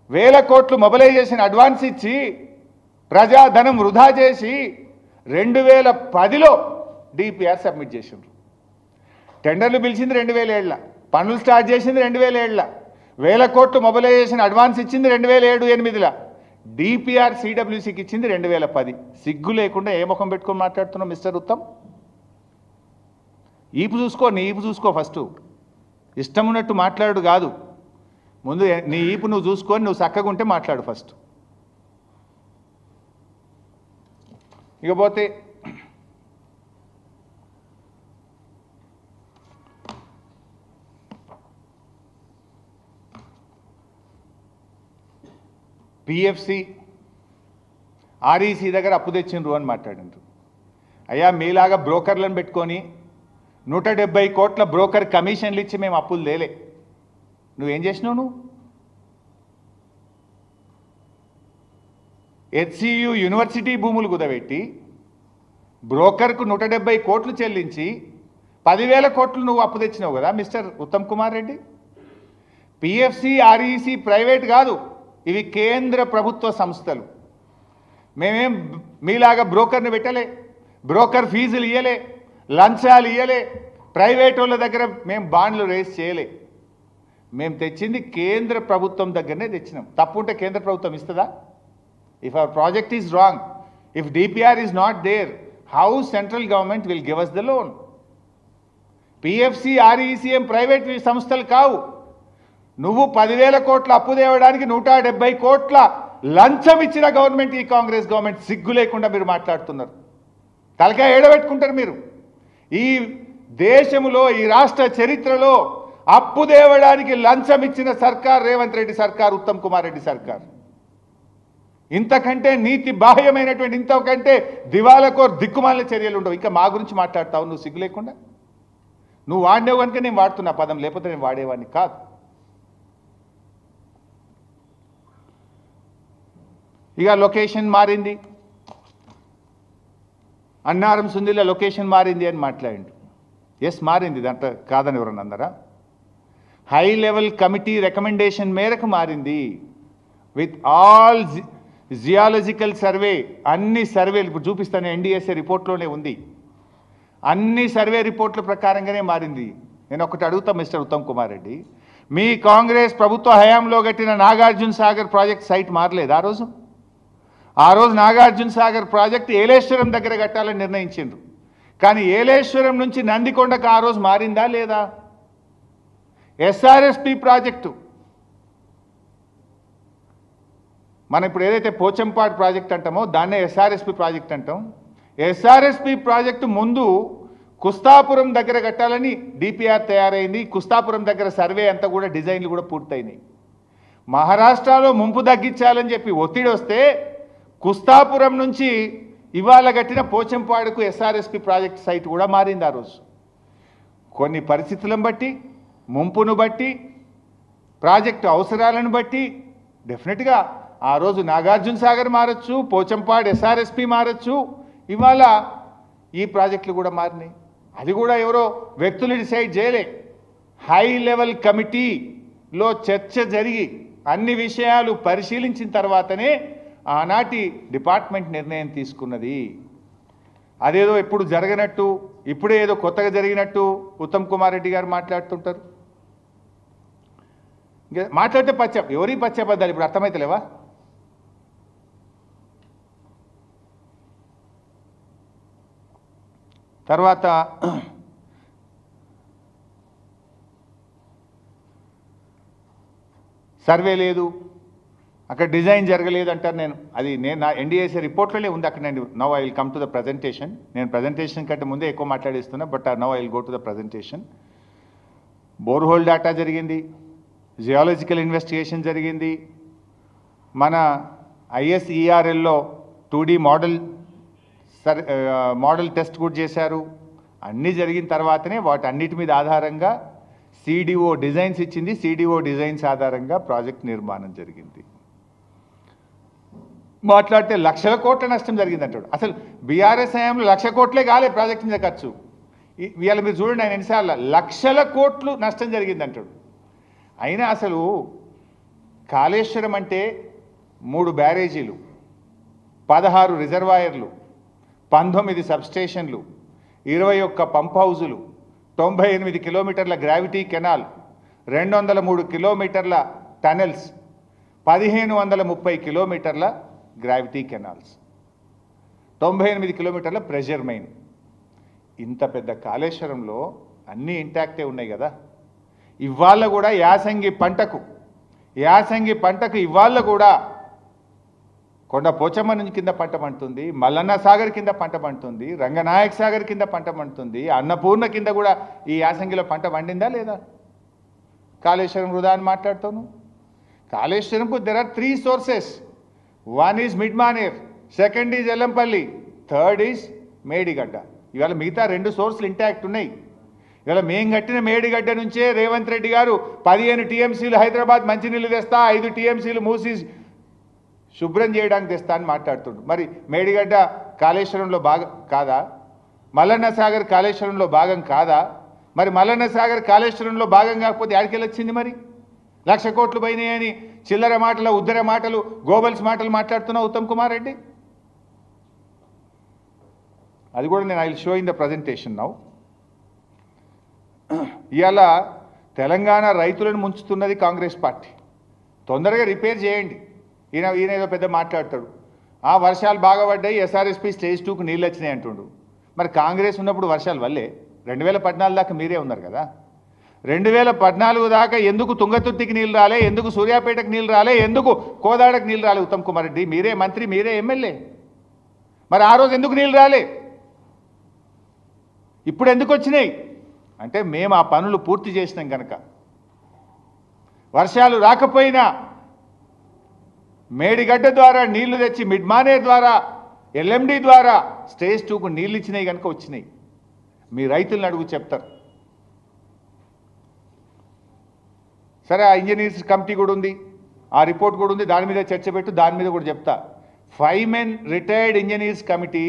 [SPEAKER 1] 1000 కోట్లు మొబిలైజేషన్ అడ్వాన్స్ ఇచ్చి ప్రజాధనం వృధా చేసి 2010లో డిపిఆర్ సబ్మిట్ చేసిండ్రు. టెండర్లు పిలిచింది 2007, పనులు స్టార్ట్ చేసింది 2007, 1000 కోట్లు మొబిలైజేషన్ అడ్వాన్స్ ఇచ్చింది 2007-8లో, డిపిఆర్ సిడబ్ల్యూసికి ఇచ్చింది 2010. సిగ్గు లేకుండా ఏ ముఖం పెట్టుకొని మాట్లాడుతున్నావు మిస్టర్ ఉత్తమ్? ఈపు చూసుకో, నీ ఈపు చూసుకో ఫస్ట్. ఇష్టం ఉన్నట్టు మాట్లాడు కాదు, ముందు నీ ఈపు నువ్వు చూసుకొని నువ్వు చక్కగా ఉంటే మాట్లాడు ఫస్ట్. ఇకపోతే పిఎఫ్సి ఆర్ఈసీ దగ్గర అప్పు తెచ్చిండ్రు అని మాట్లాడిండ్రు. అయ్యా మీలాగా బ్రోకర్లను పెట్టుకొని 170 కోట్ల బ్రోకర్ కమిషన్లు ఇచ్చి మేము అప్పులు తేలే. నువ్వేం చేసినావు? నువ్వు హెచ్సియు యూనివర్సిటీ భూములు కుదబెట్టి బ్రోకర్కు 170 కోట్లు చెల్లించి 10,000 కోట్లు నువ్వు అప్పు తెచ్చినావు కదా mister Uttam Kumar Reddy. PFC REC private కాదు, ఇవి కేంద్ర ప్రభుత్వ సంస్థలు. మేమేం మీలాగా బ్రోకర్ని పెట్టలే, బ్రోకర్ ఫీజులు ఇయ్యలే, లంచాలు ఇయ్యలే, ప్రైవేట్ వాళ్ళ దగ్గర మేము బాండ్లు రేస్ చేయలే. మేము తెచ్చింది కేంద్ర ప్రభుత్వం దగ్గరనే తెచ్చినాం. తప్పు ఉంటే కేంద్ర ప్రభుత్వం ఇస్తుందా? If our project is wrong, if DPR is not there, how central government will give us the loan? PFC ఆర్ఈసీఎం ప్రైవేట్ సంస్థలు కావు. నువ్వు 10,000 కోట్ల అప్పు తేవడానికి 170 కోట్ల లంచం ఇచ్చిన గవర్నమెంట్ ఈ కాంగ్రెస్ గవర్నమెంట్. సిగ్గు లేకుండా మీరు మాట్లాడుతున్నారు. తలకాయ ఏడబెట్టుకుంటారు మీరు. ఈ దేశంలో ఈ రాష్ట్ర చరిత్రలో అప్పు తేవడానికి లంచం ఇచ్చిన సర్కార్ రేవంత్ రెడ్డి సర్కార్, ఉత్తమ్ కుమార్ రెడ్డి సర్కార్. ఇంతకంటే నీతి బాహ్యమైనటువంటి, ఇంతకంటే దివాలకోర్ దిక్కుమాలిన చర్యలు ఉండవు. ఇంకా మా గురించి మాట్లాడతావు నువ్వు సిగ్గు లేకుండా? నువ్వు వాడినేవు కనుక నేను వాడుతున్నా పదం, లేకపోతే నేను వాడేవాడిని కాదు. ఇక లొకేషన్ మారింది, అన్నారం సుందిలో లొకేషన్ మారింది అని మాట్లాడిండు. ఎస్ మారింది, దాంట్లో కాదని ఎవరన్నా అన్నారా? హై లెవెల్ కమిటీ రికమెండేషన్ మేరకు మారింది. విత్ ఆల్ జియాలజికల్ సర్వే, అన్ని సర్వేలు ఇప్పుడు చూపిస్తాను, ఎన్డీఎస్ఏ రిపోర్ట్లోనే ఉంది. అన్ని సర్వే రిపోర్ట్ల ప్రకారంగానే మారింది. నేను ఒకటి అడుగుతా మిస్టర్ ఉత్తమ్ కుమార్ రెడ్డి, మీ కాంగ్రెస్ ప్రభుత్వ హయాంలో కట్టిన నాగార్జున సాగర్ ప్రాజెక్ట్ సైట్ మారలేదు ఆ రోజు నాగార్జున సాగర్ ప్రాజెక్ట్ ఏలేశ్వరం దగ్గర కట్టాలని నిర్ణయించిండ్రు. కానీ ఏలేశ్వరం నుంచి నందికొండకు ఆ రోజు మారిందా లేదా? ఎస్ఆర్ఎస్పి ప్రాజెక్టు మనం ఇప్పుడు ఏదైతే పోచంపాడు ప్రాజెక్ట్ అంటామో దాన్నే ఎస్ఆర్ఎస్పి ప్రాజెక్ట్ అంటాం. ఎస్ఆర్ఎస్పి ప్రాజెక్టు ముందు కుస్తాపురం దగ్గర కట్టాలని డిపిఆర్ తయారైంది. కుస్తాపురం దగ్గర సర్వే అంతా కూడా డిజైన్లు కూడా పూర్తయినాయి. మహారాష్ట్రలో ముంపు తగ్గించాలని చెప్పి ఒత్తిడి వస్తే కుస్తాపురం నుంచి ఇవాళ కట్టిన పోచంపాడుకు ఎస్ఆర్ఎస్పి ప్రాజెక్ట్ సైట్ కూడా మారింది ఆ రోజు. కొన్ని పరిస్థితులను బట్టి, ముంపును బట్టి, ప్రాజెక్టు అవసరాలను బట్టి డెఫినెట్గా ఆ రోజు నాగార్జున సాగర్ మారచ్చు, పోచంపాడు ఎస్ఆర్ఎస్పి మారచ్చు, ఇవాళ ఈ ప్రాజెక్టులు కూడా మారినాయి. అది కూడా ఎవరో వ్యక్తులు డిసైడ్ చేయలే. హై లెవెల్ కమిటీలో చర్చ జరిగి అన్ని విషయాలు పరిశీలించిన తర్వాతనే ఆనాటి డిపార్ట్మెంట్ నిర్ణయం తీసుకున్నది. అదేదో ఎప్పుడు జరగనట్టు ఇప్పుడే ఏదో కొత్తగా జరిగినట్టు ఉత్తమ్ కుమార్ రెడ్డి గారు మాట్లాడుతుంటారు. మాట్లాడితే ఎవరి పచ్చబద్దాలు ఇప్పుడు అర్థమైతలేవా? తర్వాత సర్వే లేదు, అక్కడ డిజైన్ జరగలేదు అంటారు. నేను నా ఎన్డీఏసీ రిపోర్ట్లోనే ఉంది అక్కడ. నేను now I will come to the presentation. నేను ప్రజెంటేషన్ కంటే ముందే ఎక్కువ మాట్లాడిస్తున్నా, but now I will go to the presentation. Borehole data జరిగింది, జియాలజికల్ ఇన్వెస్టిగేషన్ జరిగింది, మన ISERLలో 2D మోడల్ టెస్ట్ కూడా చేశారు. అన్నీ జరిగిన తర్వాతనే వాటన్నిటి మీద ఆధారంగా CDO డిజైన్స్ ఇచ్చింది. CDO డిజైన్స్ ఆధారంగా ప్రాజెక్ట్ నిర్మాణం జరిగింది. మాట్లాడితే లక్షల కోట్ల నష్టం జరిగింది అంటాడు. అసలు బీఆర్ఎస్ హయాంలో 1,00,000 కోట్లే కాలే ప్రాజెక్ట్ మీద ఖర్చు. ఇవాళ మీరు చూడండి, ఆయన ఎన్నిసార్లు లక్షల కోట్లు నష్టం జరిగింది అంటాడు. అయినా అసలు కాళేశ్వరం అంటే 3 బ్యారేజీలు, 16 రిజర్వాయర్లు, 19 సబ్స్టేషన్లు, 21 పంప్ హౌజులు, 98 కిలోమీటర్ల గ్రావిటీ కెనాల్, 203 కిలోమీటర్ల టనెల్స్, 1530 కిలోమీటర్ల గ్రావిటీ కెనాల్స్, 98 కిలోమీటర్ల ప్రెషర్ మైన్. ఇంత పెద్ద కాళేశ్వరంలో అన్నీ ఇంటాక్టే ఉన్నాయి కదా. ఇవాళ కూడా యాసంగి పంటకు ఇవాళ కూడా కొండ పోచమ్మ నుంచి కింద పంట పండుతుంది, మల్లన్న సాగర్ కింద పంట పండుతుంది, రంగనాయక సాగర్ కింద పంట పండుతుంది, అన్నపూర్ణ కింద కూడా ఈ యాసంగిలో పంట పండిందా లేదా? కాళేశ్వరం వృధా అని మాట్లాడుతాను. కాళేశ్వరంకు there are 3 sources. 1 is Mid Manair, 2nd is Yellampalli, 3rd is Medigadda. ఇవాళ మిగతా 2 సోర్సులు ఇంటాక్ట్ ఉన్నాయి. ఇవాళ మేం కట్టిన మేడిగడ్డ నుంచే రేవంత్ రెడ్డి గారు 15 TMCలు హైదరాబాద్ మంచినీళ్ళు తెస్తా, 5 TMCలు మూసి శుభ్రం చేయడానికి తెస్తా అని మాట్లాడుతుండ్రు. మరి మేడిగడ్డ కాళేశ్వరంలో భాగం కాదా? మల్లన్న సాగర్ కాళేశ్వరంలో భాగం కాదా? మరి మల్లన్న సాగర్ కాళేశ్వరంలో భాగం కాకపోతే ఆడికెళ్ళి వచ్చింది? మరి 1,00,000 కోట్లు పోయినాయని చిల్లర మాటలు, ఉద్దర మాటలు, గోబల్స్ మాటలు మాట్లాడుతున్నా ఉత్తమ్ కుమార్ రెడ్డి. అది కూడా నేను I will show in the presentation now. ఇవాళ తెలంగాణ రైతులను ముంచుతున్నది కాంగ్రెస్ పార్టీ. తొందరగా రిపేర్ చేయండి. ఈయన ఏదో పెద్ద మాట్లాడతాడు. వర్షాలు బాగా పడ్డాయి, SRSP స్టేజ్ 2కు నీళ్ళు వచ్చినాయి అంటుండు. మరి కాంగ్రెస్ ఉన్నప్పుడు వర్షాలు వల్లే 2014 దాకా మీరే ఉన్నారు కదా. 2014 దాకా ఎందుకు తుంగతుర్తికి నీళ్ళు రాలే, ఎందుకు సూర్యాపేటకు నీళ్ళు రాలే, ఎందుకు కోదాడకు నీళ్ళు రాలే? ఉత్తమ్ కుమార్ రెడ్డి మీరే మంత్రి, మీరే ఎమ్మెల్యే. మరి ఆ రోజు ఎందుకు నీళ్ళు రాలే? ఇప్పుడు ఎందుకు వచ్చినాయి అంటే మేము ఆ పనులు పూర్తి చేసినాం కనుక. వర్షాలు రాకపోయినా మేడిగడ్డ ద్వారా నీళ్లు తెచ్చి మిడ్మానేర్ ద్వారా LMD ద్వారా స్టేజ్ 2కు నీళ్ళు ఇచ్చినాయి కనుక వచ్చినాయి. మీ రైతులను అడుగు చెప్తారు. సరే, ఆ ఇంజనీర్స్ కమిటీ కూడా ఉంది, ఆ రిపోర్ట్ కూడా ఉంది, దాని మీద చర్చ పెట్టు, దాని మీద కూడా చెప్తా. 5 men retired engineers committee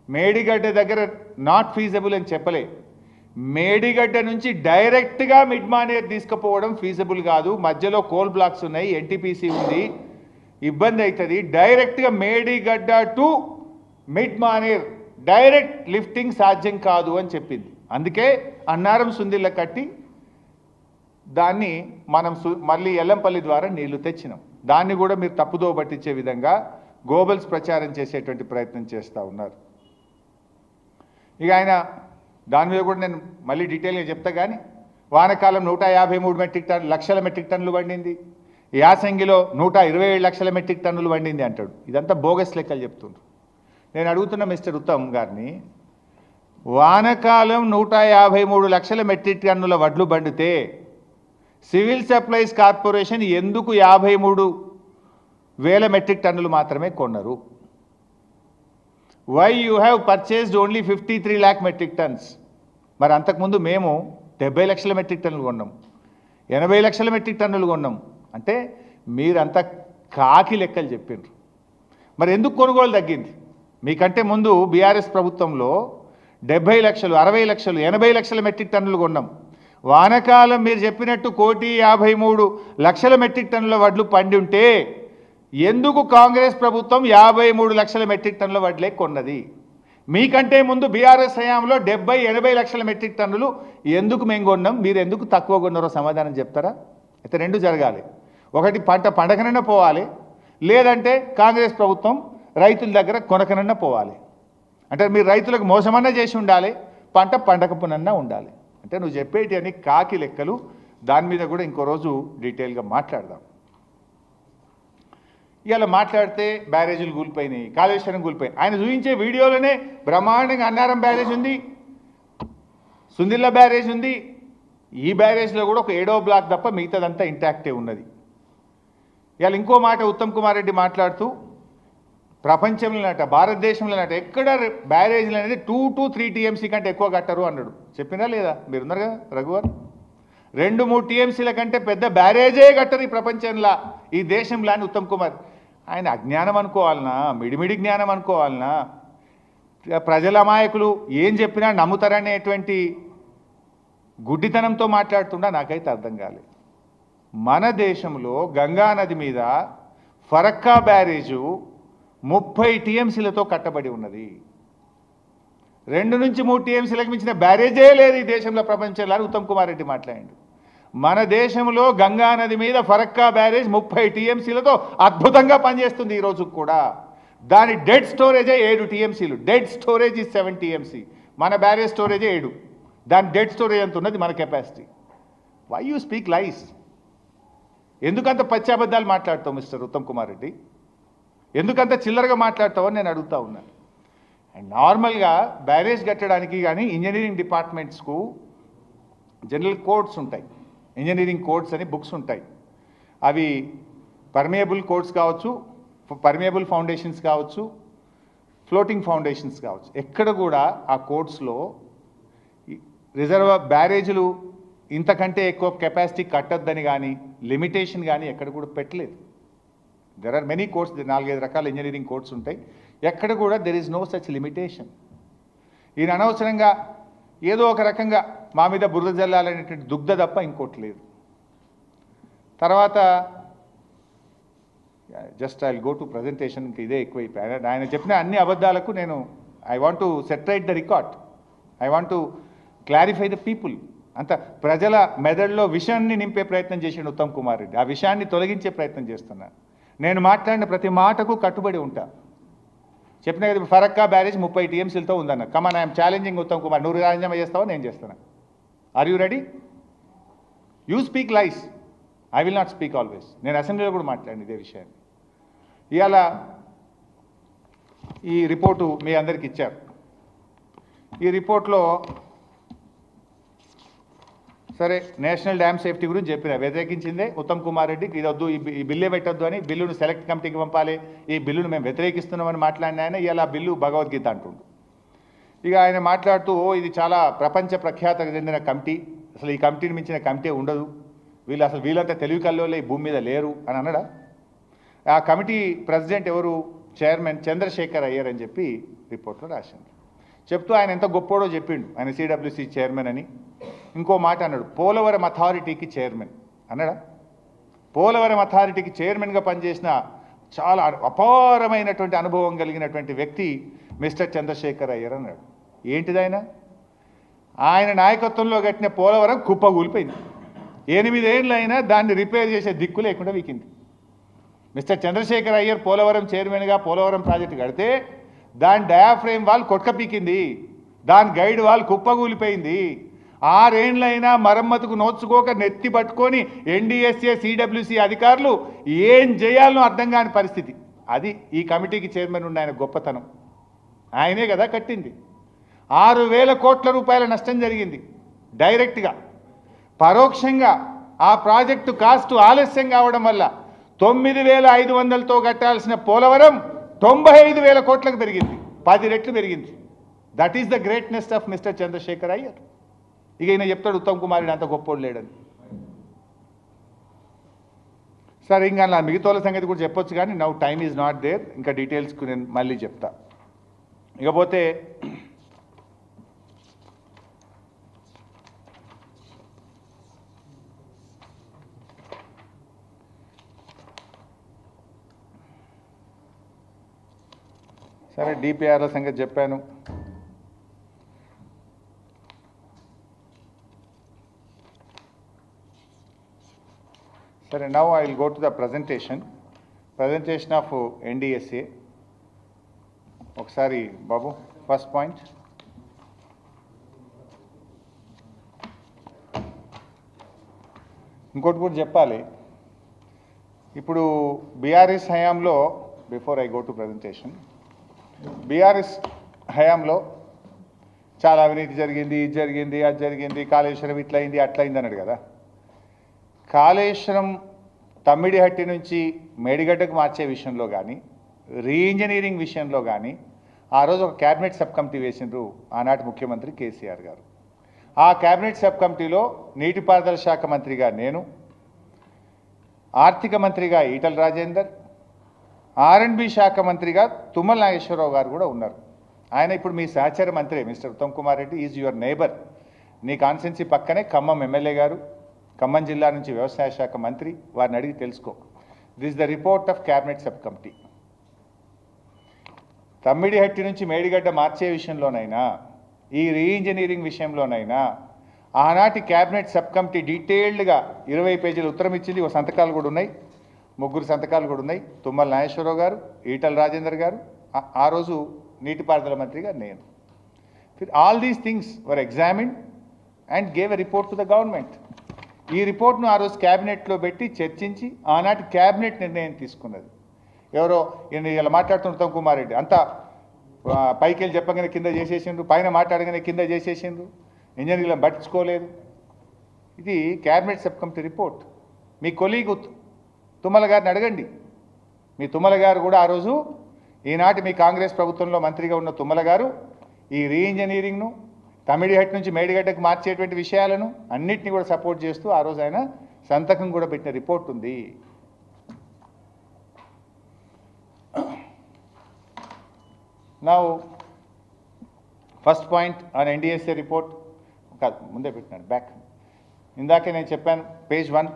[SPEAKER 1] Medigadda దగ్గర నాట్ ఫీజబుల్ అని చెప్పలే. మేడిగడ్డ నుంచి డైరెక్ట్గా మిడ్మానేర్ తీసుకుపోవడం ఫీజబుల్ కాదు, మధ్యలో కోల్ బ్లాక్స్ ఉన్నాయి, NTPC ఉంది, ఇబ్బంది అవుతుంది. డైరెక్ట్గా Medigadda to Mid Manair direct lifting సాధ్యం కాదు అని చెప్పింది. అందుకే అన్నారం సుందిళ్ళ కట్టి దాన్ని మనం మళ్ళీ ఎల్లంపల్లి ద్వారా నీళ్లు తెచ్చినాం. దాన్ని కూడా మీరు తప్పుదో పట్టించే విధంగా గోబల్స్ ప్రచారం చేసేటువంటి ప్రయత్నం చేస్తూ ఉన్నారు. ఇక ఆయన దాని మీద కూడా నేను మళ్ళీ డీటెయిల్గా చెప్తా. కానీ వానకాలం 153 లక్షల మెట్రిక్ టన్నులు వండింది, యాసంగిలో 127 లక్షల మెట్రిక్ టన్నులు వండింది అంటాడు. ఇదంతా బోగస్ లెక్కలు చెప్తుండ్రు. నేను అడుగుతున్న మిస్టర్ ఉత్తమ్ గారిని, వానకాలం 153 లక్షల మెట్రిక్ టన్నుల వడ్లు పండితే సివిల్ సప్లైస్ కార్పొరేషన్ ఎందుకు 53,000 మెట్రిక్ టన్నులు మాత్రమే కొన్నారు? Why you have purchased only 53 lakh metric tons? మరి అంతకుముందు మేము 70 లక్షల మెట్రిక్ టన్నులు కొన్నాం, 80 లక్షల మెట్రిక్ టన్నులు కొన్నాం. అంటే మీరంతా కాకి లెక్కలు చెప్పిండ్రు. మరి ఎందుకు కొనుగోలు తగ్గింది? మీకంటే ముందు బీఆర్ఎస్ ప్రభుత్వంలో 70 లక్షలు, 60 లక్షలు, 80 లక్షల మెట్రిక్ టన్నులు కొన్నాం. వానకాలం మీరు చెప్పినట్టు 1,53 లక్షల మెట్రిక్ టన్నుల వడ్లు పండి ఉంటే ఎందుకు కాంగ్రెస్ ప్రభుత్వం 53 లక్షల మెట్రిక్ టన్నుల వడ్లే కొన్నది? మీకంటే ముందు బీఆర్ఎస్ హయాంలో 70-80 లక్షల మెట్రిక్ టన్నులు ఎందుకు మేము కొన్నాం, మీరు ఎందుకు తక్కువ కొన్నారో సమాధానం చెప్తారా? అయితే రెండు జరగాలి. ఒకటి పంట పండకనన్నా పోవాలి, లేదంటే కాంగ్రెస్ ప్రభుత్వం రైతుల దగ్గర కొనకనన్నా పోవాలి. అంటే మీరు రైతులకు మోసమన్నా చేసి ఉండాలి, పంట పండకపోనన్నా ఉండాలి. అంటే నువ్వు చెప్పేటి అని కాకి లెక్కలు. దాని మీద కూడా ఇంకో రోజు డీటెయిల్గా మాట్లాడదాం. ఇవాళ మాట్లాడితే బ్యారేజీలు కూలిపోయినాయి, కాళేశ్వరం కూలిపోయినాయి. ఆయన చూపించే వీడియోలోనే బ్రహ్మాండంగా అన్నారం బ్యారేజ్ ఉంది, సుందిళ్ళ బ్యారేజ్ ఉంది. ఈ బ్యారేజ్లో కూడా ఒక 7వ బ్లాక్ తప్ప మిగతాదంతా ఇంటాక్టే ఉన్నది. ఇవాళ ఇంకో మాట ఉత్తమ్ కుమార్ రెడ్డి మాట్లాడుతూ ప్రపంచంలోనట, భారతదేశంలోనట ఎక్కడ బ్యారేజ్లు అనేది 2 to 3 TMC కంటే ఎక్కువ కట్టరు అన్నాడు. చెప్పినా లేదా? మీరున్నారు కదా రఘువర్. 2-3 TMCల కంటే పెద్ద బ్యారేజే కట్టరు ఈ ప్రపంచంలో, ఈ దేశంలో అని ఉత్తమ్ కుమార్. ఆయన అజ్ఞానం అనుకోవాలనా, మిడిమిడి జ్ఞానం అనుకోవాలనా, ప్రజల అమాయకులు ఏం చెప్పినా నమ్ముతారనేటువంటి గుడ్డితనంతో మాట్లాడుతుండా నాకైతే అర్థం కాలేదు. మన దేశంలో గంగా నది మీద ఫరక్కా బ్యారేజు 30 TMCలతో కట్టబడి ఉన్నది. 2 నుంచి 3 TMCలకు మించిన బ్యారేజే లేదు ఈ దేశంలో, ప్రపంచంలో అని ఉత్తమ్ కుమార్ రెడ్డి మాట్లాడాడు. మన దేశంలో గంగా నది మీద ఫరక్కా బ్యారేజ్ 30 TMCలతో అద్భుతంగా పనిచేస్తుంది ఈ రోజు కూడా. దాని డెడ్ స్టోరేజే 7 TMCలు. డెడ్ స్టోరేజ్ ఈ 7 TMC. మన బ్యారేజ్ స్టోరేజే 7. దాని డెడ్ స్టోరేజ్ ఎంత ఉన్నది మన కెపాసిటీ. వై యూ స్పీక్ లైస్? ఎందుకంత పచ్చి అబద్ధాలు మాట్లాడతావు మిస్టర్ ఉత్తమ్ కుమార్ రెడ్డి? ఎందుకంత చిల్లరగా మాట్లాడతావని నేను అడుగుతా ఉన్నాను. అండ్ నార్మల్గా బ్యారేజ్ కట్టడానికి కానీ ఇంజనీరింగ్ డిపార్ట్మెంట్స్కు జనరల్ కోడ్స్ ఉంటాయి, ఇంజనీరింగ్ కోడ్స్ అని బుక్స్ ఉంటాయి. అవి పర్మియబుల్ కోడ్స్ కావచ్చు, పర్మియబుల్ ఫౌండేషన్స్ కావచ్చు, ఫ్లోటింగ్ ఫౌండేషన్స్ కావచ్చు. ఎక్కడ కూడా ఆ కోడ్స్లో రిజర్వ్ బ్యారేజీలు ఇంతకంటే ఎక్కువ కెపాసిటీ కట్టొద్దని కానీ లిమిటేషన్ కానీ ఎక్కడ కూడా పెట్టలేదు. దెర్ ఆర్ మెనీ కోడ్స్, 4-5 రకాల ఇంజనీరింగ్ కోడ్స్ ఉంటాయి. ఎక్కడ కూడా there is no such limitation. ఈయన అనవసరంగా ఏదో ఒక రకంగా మా మీద బురద జల్లాలనేటువంటి దుగ్ధ తప్ప ఇంకోటి లేదు. తర్వాత just I will go to ప్రజెంటేషన్కి ఇదే ఎక్కువైపోయి. ఆయన చెప్పిన అన్ని అబద్ధాలకు నేను I want to set right the record, I want to clarify the people. అంత ప్రజల మెదడులో విషయాన్ని నింపే ప్రయత్నం చేసిండు ఉత్తమ్ కుమార్ రెడ్డి. ఆ విషయాన్ని తొలగించే ప్రయత్నం చేస్తున్నాను. నేను మాట్లాడిన ప్రతి మాటకు కట్టుబడి ఉంటా. చెప్పిన కదా ఫరక్కా బ్యారేజ్ 30 TMCలతో ఉందన్న. Come on, I'm challenging Uttam Kumar. నువ్వు రాజీనామా చేస్తావా? నేను చేస్తాను. Are you ready? You speak lies, I will not speak always. నేను అసెంబ్లీలో కూడా మాట్లాడిన ఇదే విషయాన్ని. ఇవాళ ఈ రిపోర్టు మీ అందరికి ఇచ్చారు. ఈ రిపోర్ట్లో సరే నేషనల్ డ్యామ్ సేఫ్టీ గురించి చెప్పిన, వ్యతిరేకించిందే ఉత్తమ్ కుమార్ రెడ్డికి. ఇది వద్దు, ఈ బిల్లే పెట్టొద్దు అని, బిల్లును సెలెక్ట్ కమిటీకి పంపాలి, ఈ బిల్లును మేము వ్యతిరేకిస్తున్నామని మాట్లాడిన ఆయన ఇలా బిల్లు భగవద్గీత అంటుండు. ఇక ఆయన మాట్లాడుతూ ఇది చాలా ప్రపంచ ప్రఖ్యాతకు చెందిన కమిటీ, అసలు ఈ కమిటీని మించిన కమిటీ ఉండదు, వీళ్ళంతా తెలివి కల్లోలే ఈ భూమి మీద లేరు అని అన్నాడా? ఆ కమిటీ ప్రెసిడెంట్ ఎవరు? చైర్మన్ చంద్రశేఖర్ అయ్యర్ అని చెప్పి రిపోర్ట్లో రాసింది. చెప్తూ ఆయన ఎంత గొప్పోడో చెప్పిండు, ఆయన CWC చైర్మన్ అని. ఇంకో మాట అన్నాడు, పోలవరం అథారిటీకి చైర్మన్ అన్నాడా? పోలవరం అథారిటీకి చైర్మన్గా పనిచేసిన చాలా అపారమైనటువంటి అనుభవం కలిగినటువంటి వ్యక్తి మిస్టర్ చంద్రశేఖర్ అయ్యర్ అన్నాడు. ఏంటిదైనా ఆయన నాయకత్వంలో కట్టిన పోలవరం కుప్పగూలిపోయింది. 8 ఏళ్ళు అయినా దాన్ని రిపేర్ చేసే దిక్కు లేకుండా వీకింది. మిస్టర్ చంద్రశేఖర్ అయ్యర్ పోలవరం చైర్మన్గా పోలవరం ప్రాజెక్టు కడితే దాని డయాఫ్రేమ్ వాల్ కొట్కపీకింది, దాని గైడ్ వాల్ కుప్పగూలిపోయింది. 6 ఏళ్ళైనా మరమ్మతుకు నోచుకోక నెత్తి పట్టుకొని ఎన్డీఎస్ఏ సిడబ్ల్యూసి అధికారులు ఏం చేయాలనో అర్థం కాని పరిస్థితి. అది ఈ కమిటీకి చైర్మన్ ఉన్న ఆయన గొప్పతనం. ఆయనే కదా కట్టింది. 6,000 కోట్ల రూపాయల నష్టం జరిగింది డైరెక్ట్గా. పరోక్షంగా ఆ ప్రాజెక్టు కాస్టు ఆలస్యం కావడం వల్ల 9,500తో కట్టాల్సిన పోలవరం 95,000 కోట్లకు పెరిగింది, 10 రెట్లు పెరిగింది. That is the greatness of mister Chandrashekar Iyer. ఇక ఈయన చెప్తాడు ఉత్తమ్ కుమార్ రెడ్డి అంత గొప్పోడు లేడని. సరే ఇంకా నా మిగతాల సంగతి కూడా చెప్పొచ్చు, కానీ now time is not there. ఇంకా డీటెయిల్స్కు నేను మళ్ళీ చెప్తా. ఇకపోతే సరే డిపిఆర్ల సంగతి చెప్పాను. సరే now I will go to the presentation of NDSA. ఒకసారి బాబు ఫస్ట్ పాయింట్. ఇంకోటి కూడా చెప్పాలి. ఇప్పుడు బీఆర్ఎస్ హయాంలో, before I go to presentation, BRS హయాంలో చాలా అవినీతి జరిగింది, ఇది జరిగింది, అది జరిగింది, కాళేశ్వరం ఇట్లయింది అట్లయింది అన్నాడు కదా. కాళేశ్వరం తమ్మిడిహట్టి నుంచి మేడిగడ్డకు మార్చే విషయంలో కానీ, రీఇంజనీరింగ్ విషయంలో కానీ ఆ రోజు ఒక క్యాబినెట్ సబ్ కమిటీ వేసిండ్రు ఆనాటి ముఖ్యమంత్రి కేసీఆర్ గారు. ఆ క్యాబినెట్ సబ్ కమిటీలో నీటిపారుదల శాఖ మంత్రిగా నేను, ఆర్థిక మంత్రిగా ఈటల రాజేందర్, R&B శాఖ మంత్రిగా తుమ్మల నాగేశ్వరరావు గారు కూడా ఉన్నారు. ఆయన ఇప్పుడు మీ సహచర మంత్రి mister Uttam Kumar Reddy is your neighbour. నీ కాన్స్టిట్యున్సీ పక్కనే ఖమ్మం ఎమ్మెల్యే గారు, ఖమ్మం జిల్లా నుంచి వ్యవసాయ శాఖ మంత్రి, వారిని అడిగి తెలుసుకో. This the report of cabinet sub committee. Tummidihatti నుంచి మేడిగడ్డ మార్చే విషయంలోనైనా, ఈ రీఇంజనీరింగ్ విషయంలోనైనా ఆనాటి క్యాబినెట్ సబ్ కమిటీ డీటెయిల్డ్గా 20 పేజీల ఉత్తరం ఇచ్చింది. ఒక సంతకాలు కూడా ఉన్నాయి, 3 సంతకాలు కూడా ఉన్నాయి. తుమ్మల నాగేశ్వరరావు గారు, ఈటల రాజేందర్ గారు, ఆ రోజు నీటిపారుదల మంత్రిగా నేను. All these things were examined and gave a report to the government. ఈ రిపోర్ట్ను ఆ రోజు క్యాబినెట్లో పెట్టి చర్చించి ఆనాటి క్యాబినెట్ నిర్ణయం తీసుకున్నది. ఎవరో ఇలా మాట్లాడుతున్న ఉత్తమ్ కుమార్ రెడ్డి అంతా పైకి వెళ్ళి చెప్పగానే కింద చేసేసిండ్రు, పైన మాట్లాడగానే కింద చేసేసిండ్రు, ఇంజనీర్లను పట్టించుకోలేదు. ఇది క్యాబినెట్ సబ్ కమిటీ రిపోర్ట్. మీ కొలీగ్ తుమ్మల గారిని అడగండి. మీ తుమ్మల గారు కూడా ఆ రోజు, ఈనాటి మీ కాంగ్రెస్ ప్రభుత్వంలో మంత్రిగా ఉన్న తుమ్మల గారు ఈ రీఇంజనీరింగ్ను, తమిడిహట్ నుంచి మేడిగడ్డకు మార్చేటువంటి విషయాలను అన్నిటిని కూడా సపోర్ట్ చేస్తూ ఆ రోజు ఆయన సంతకం కూడా పెట్టిన రిపోర్ట్ ఉంది. Now first point on NDSA report. కాదు, ముందే పెట్టినాడు బ్యాక్. ఇందాకే నేను చెప్పాను page 1,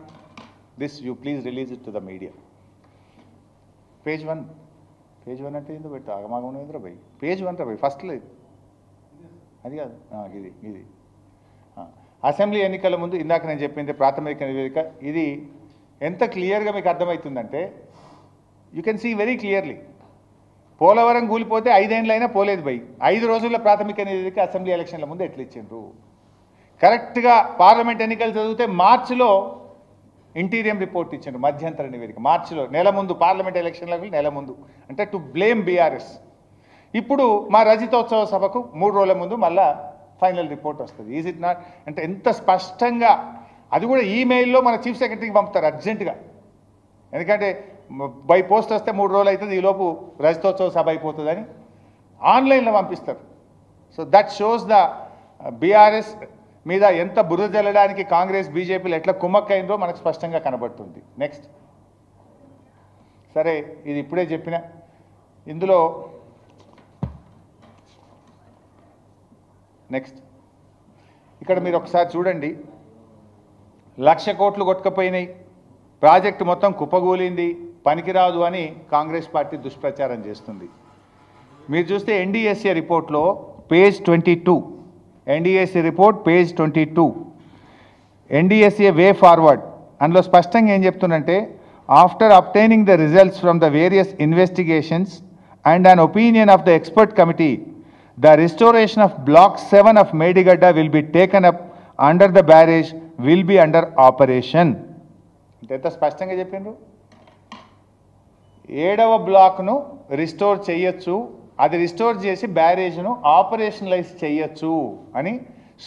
[SPEAKER 1] this you please release it to the media. Page 1 అంటే ఏందో పెట్టు, ఆగమాగం ఏంద్రా భయ్. పేజ్ 1 రా భయ్, ఫస్ట్లో అది కాదు, ఇది అసెంబ్లీ ఎన్నికల ముందు ఇందాక నేను చెప్పింది ప్రాథమిక నివేదిక. ఇది ఎంత క్లియర్గా మీకు అర్థమవుతుందంటే, you can see very clearly. Polavaram కూలిపోతే 5 ఏళ్ళైనా పోలేదు భయ్. 5 రోజుల ప్రాథమిక నివేదిక అసెంబ్లీ ఎలక్షన్ల ముందు ఎట్లా ఇచ్చిండ్రు. కరెక్ట్గా పార్లమెంట్ ఎన్నికలు చదివితే మార్చిలో ఇంటీరియం రిపోర్ట్ ఇచ్చిండ్రు, మధ్యంతర నివేదిక మార్చిలో, నెల ముందు, పార్లమెంట్ ఎలక్షన్లకు నెల ముందు, అంటే టు బ్లేమ్ బీఆర్ఎస్. ఇప్పుడు మా రజతోత్సవ సభకు 3 రోజుల ముందు మళ్ళా ఫైనల్ రిపోర్ట్ వస్తుంది. Is it not? అంటే ఎంత స్పష్టంగా, అది కూడా ఈమెయిల్లో మన చీఫ్ సెక్రటరీకి పంపుతారు అర్జెంటుగా. ఎందుకంటే బై పోస్ట్ వస్తే 3 రోజులు అవుతుంది, ఈలోపు రజతోత్సవ సభ అయిపోతుందని ఆన్లైన్లో పంపిస్తారు. So that shows the BRS మీద ఎంత బురద జల్లడానికి కాంగ్రెస్ బీజేపీలు ఎట్లా కుమ్మక్కైందో మనకు స్పష్టంగా కనబడుతుంది. నెక్స్ట్, సరే ఇది ఇప్పుడే చెప్పిన, ఇందులో నెక్స్ట్ ఇక్కడ మీరు ఒకసారి చూడండి. 1,00,000 కోట్లు కొట్టుకుపోయినాయి, ప్రాజెక్టు మొత్తం కుప్పగూలింది, పనికిరాదు అని కాంగ్రెస్ పార్టీ దుష్ప్రచారం చేస్తుంది. మీరు చూస్తే ఎన్డీఎస్ఏ రిపోర్ట్లో page 22, NDSA report page 22, NDSA way forward, అందులో స్పష్టంగా ఏం చెప్తుందంటే, after obtaining the results from the various investigations and an opinion of the expert committee, the restoration of block 7 of Medigadda will be taken up under the barrage will be under operation. అంటే ఎంత స్పష్టంగా చెప్పిండ్రు, 7వ బ్లాక్ను restore చేయొచ్చు, అది restore చేసి బ్యారేజ్ను operationalise చేయొచ్చు అని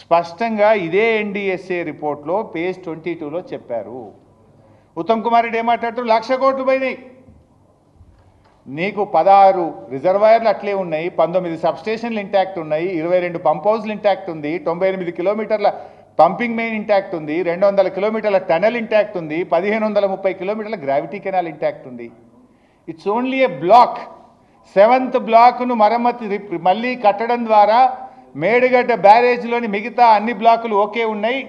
[SPEAKER 1] స్పష్టంగా ఇదే ఎన్డీఎస్ఏ రిపోర్ట్లో పేజ్ 22లో చెప్పారు. ఉత్తమ్ కుమార్ రెడ్డి ఏమాట్లాడుతారు, 1,00,000 కోట్లు పోయినాయి, నీకు 16 రిజర్వాయర్లు అట్లే ఉన్నాయి, 19 సబ్స్టేషన్లు ఇంటాక్ట్ ఉన్నాయి, 22 పంప్ హౌస్లు ఇంటాక్ట్ ఉంది, 98 కిలోమీటర్ల పంపింగ్ మెయిన్ ఇంటాక్ట్ ఉంది, 200 కిలోమీటర్ల టనల్ ఇంటాక్ట్ ఉంది, 1530 కిలోమీటర్ల గ్రావిటీ కెనాల్ ఇంటాక్ట్ ఉంది. It's only a block. 7th బ్లాక్ను మరమ్మతి మళ్ళీ కట్టడం ద్వారా మేడిగడ్డ బ్యారేజ్లోని మిగతా అన్ని బ్లాకులు ఓకే ఉన్నాయి.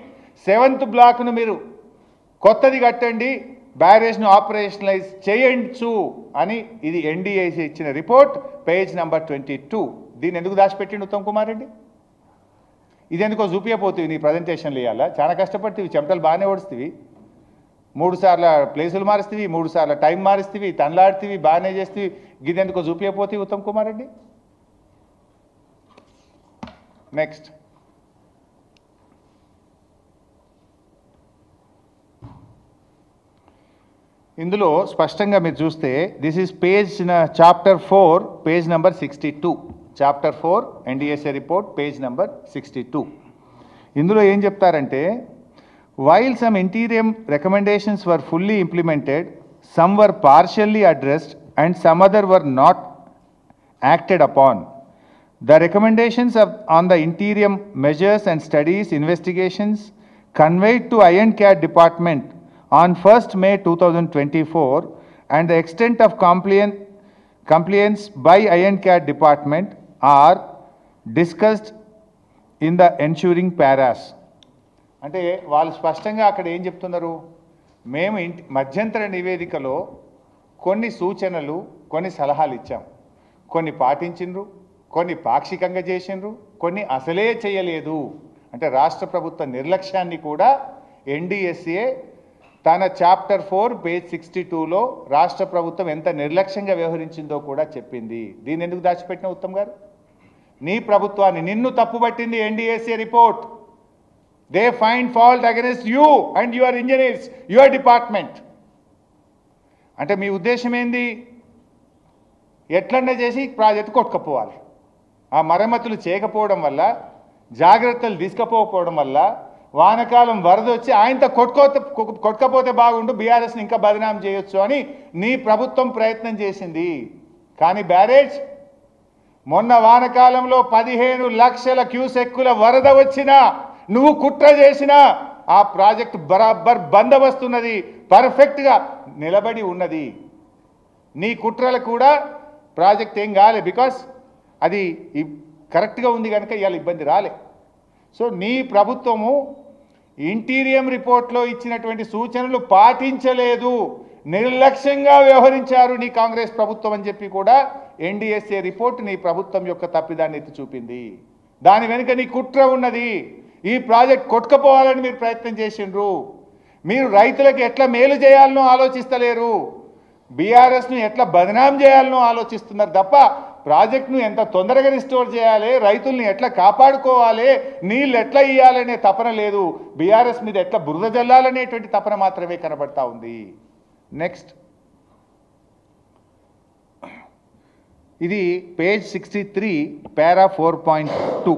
[SPEAKER 1] 7th బ్లాక్ను మీరు కొత్తది కట్టండి, బ్యారేజ్ను ఆపరేషనలైజ్ చేయించు అని ఇది ఎన్డీఏసీ ఇచ్చిన రిపోర్ట్ పేజ్ నెంబర్ 22. దీన్ని ఎందుకు దాచిపెట్టిండు ఉత్తమ్ కుమార్ రెడ్డి? ఇది ఎందుకో చూపించపోతుంది నీ ప్రజెంటేషన్లు ఇవ్వాలా, చాలా కష్టపడుతుంది, చెమటలు బాగానే ఓడుస్తుంది, 3 సార్లు ప్లేసులు మారుస్తుంది, 3 సార్లు టైం మారుస్తుంది, తనలాడుతుంది, బాగానే చేస్తుంది, ఇది ఎందుకో చూపించపోతుంది ఉత్తమ్ కుమార్ రెడ్డి. నెక్స్ట్ ఇందులో స్పష్టంగా మీరు చూస్తే this is page chapter 4 page number 62, chapter 4 NDSA report page number 62. ఇందులో ఏం చెప్తారంటే, while some interim recommendations were fully implemented, some were partially addressed and some other were not acted upon. The recommendations on the interim measures and studies investigations conveyed to INCAD department on 1st May 2024 and the extent of compliance by INCAD department are discussed in the ensuing paras. అంటే వాళ్ళు స్పష్టంగా అక్కడ ఏం చెప్తున్నారు, మేము మధ్యంతర నివేదికలో కొన్ని సూచనలు కొన్ని సలహాలు ఇచ్చాం, కొన్ని పాటించిండ్రు, కొన్ని పాక్షికంగా చేసిండ్రు, కొన్ని అసలే చేయలేదు. అంటే రాష్ట్ర ప్రభుత్వ నిర్లక్ష్యాన్ని కూడా ఎన్డీఎస్ఏ తన చాప్టర్ 4 పేజ్ 62లో రాష్ట్ర ప్రభుత్వం ఎంత నిర్లక్ష్యంగా వ్యవహరించిందో కూడా చెప్పింది. దీన్ని ఎందుకు దాచిపెట్టిన ఉత్తమ్ గారు? నీ ప్రభుత్వాన్ని, నిన్ను తప్పుపట్టింది NDSA report. They find fault against you and your engineers, your department. అంటే మీ ఉద్దేశం ఏంది? ఎట్లన్నా చేసి ప్రాజెక్టు కొట్టుకపోవాలి. ఆ మరమ్మతులు చేయకపోవడం వల్ల, జాగ్రత్తలు తీసుకపోవడం వల్ల వానకాలం వరద వచ్చి ఆయనతో కొట్టుకపోతే బాగుండు, బీఆర్ఎస్ని ఇంకా బదనాం చేయొచ్చు అని నీ ప్రభుత్వం ప్రయత్నం చేసింది. కానీ బ్యారేజ్ మొన్న వానకాలంలో 15 లక్షల క్యూసెక్కుల వరద వచ్చినా, నువ్వు కుట్ర చేసినా ఆ ప్రాజెక్టు బరాబర్ బందోబస్తున్నది, పర్ఫెక్ట్గా నిలబడి ఉన్నది. నీ కుట్రలు కూడా ప్రాజెక్ట్ ఏం కాలే, బికాస్ అది కరెక్ట్గా ఉంది కనుక ఇవాళ ఇబ్బంది రాలే. సో నీ ప్రభుత్వము ఇంటీరియం రిపోర్ట్లో ఇచ్చినటువంటి సూచనలు పాటించలేదు, నిర్లక్ష్యంగా వ్యవహరించారు నీ కాంగ్రెస్ ప్రభుత్వం అని చెప్పి కూడా ఎన్డీఎస్ఏ రిపోర్ట్ నీ ప్రభుత్వం యొక్క తప్పిదాన్ని ఎత్తి చూపింది. దాని వెనుక నీ కుట్ర ఉన్నది. ఈ ప్రాజెక్ట్ కొట్టుకుపోవాలని మీరు ప్రయత్నం చేసిండ్రు. మీరు రైతులకు ఎట్లా మేలు చేయాలనో ఆలోచిస్తలేరు, బీఆర్ఎస్ను ఎట్లా బదనాం చేయాలనో ఆలోచిస్తున్నారు తప్ప ప్రాజెక్టును ఎంత తొందరగా రిస్టోర్ చేయాలి, రైతుల్ని ఎట్లా కాపాడుకోవాలి, నీళ్ళు ఎట్లా ఇవ్వాలనే తపన లేదు. బీఆర్ఎస్ మీద ఎట్లా బురద జల్లాలనేటువంటి తపన మాత్రమే కనబడతా ఉంది. నెక్స్ట్, ఇది పేజ్ 63 పారా 4.2.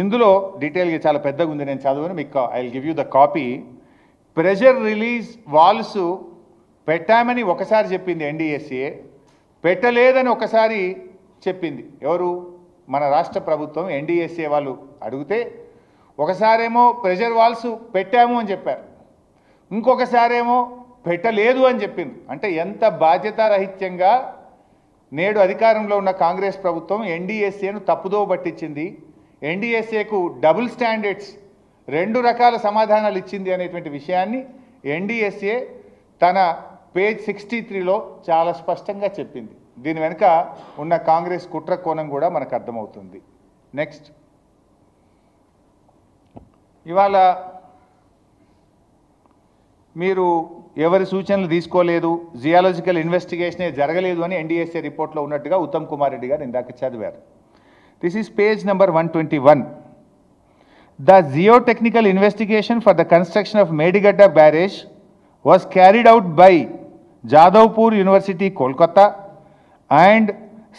[SPEAKER 1] ఇందులో డీటెయిల్గా చాలా పెద్దగా ఉంది, నేను చదువును మీకు. I will give you the copy. Pressure release valves పెట్టామని ఒకసారి చెప్పింది ఎన్డీఎస్ఏ, పెట్టలేదని ఒకసారి చెప్పింది. ఎవరు? మన రాష్ట్ర ప్రభుత్వం. ఎన్డీఎస్ఏ వాళ్ళు అడిగితే ఒకసారేమో ప్రెషర్ వాల్స్ పెట్టాము అని చెప్పారు, ఇంకొకసారేమో పెట్టలేదు అని చెప్పింది. అంటే ఎంత బాధ్యతారహిత్యంగా నేడు అధికారంలో ఉన్న కాంగ్రెస్ ప్రభుత్వం ఎన్డీఎస్ఏను తప్పుదో పట్టించింది, ఎన్డీఎస్ఏకు డబుల్ స్టాండర్డ్స్, 2 రకాల సమాధానాలు ఇచ్చింది అనేటువంటి విషయాన్ని ఎన్డీఎస్ఏ తన పేజ్ 63లో చాలా స్పష్టంగా చెప్పింది. దీని వెనుక ఉన్న కాంగ్రెస్ కుట్ర కోణం కూడా మనకు అర్థమవుతుంది. నెక్స్ట్, ఇవాళ మీరు ఎవరి సూచనలు తీసుకోలేదు, జియాలజికల్ ఇన్వెస్టిగేషనే జరగలేదు అని ఎన్డీఎస్ఏ రిపోర్ట్లో ఉన్నట్టుగా ఉత్తమ్ కుమార్ రెడ్డి గారు ఇందాక చదివారు. This is page number 121. The geotechnical investigation for the construction of Medigadda barrage was carried out by Jadavpur University, Kolkata and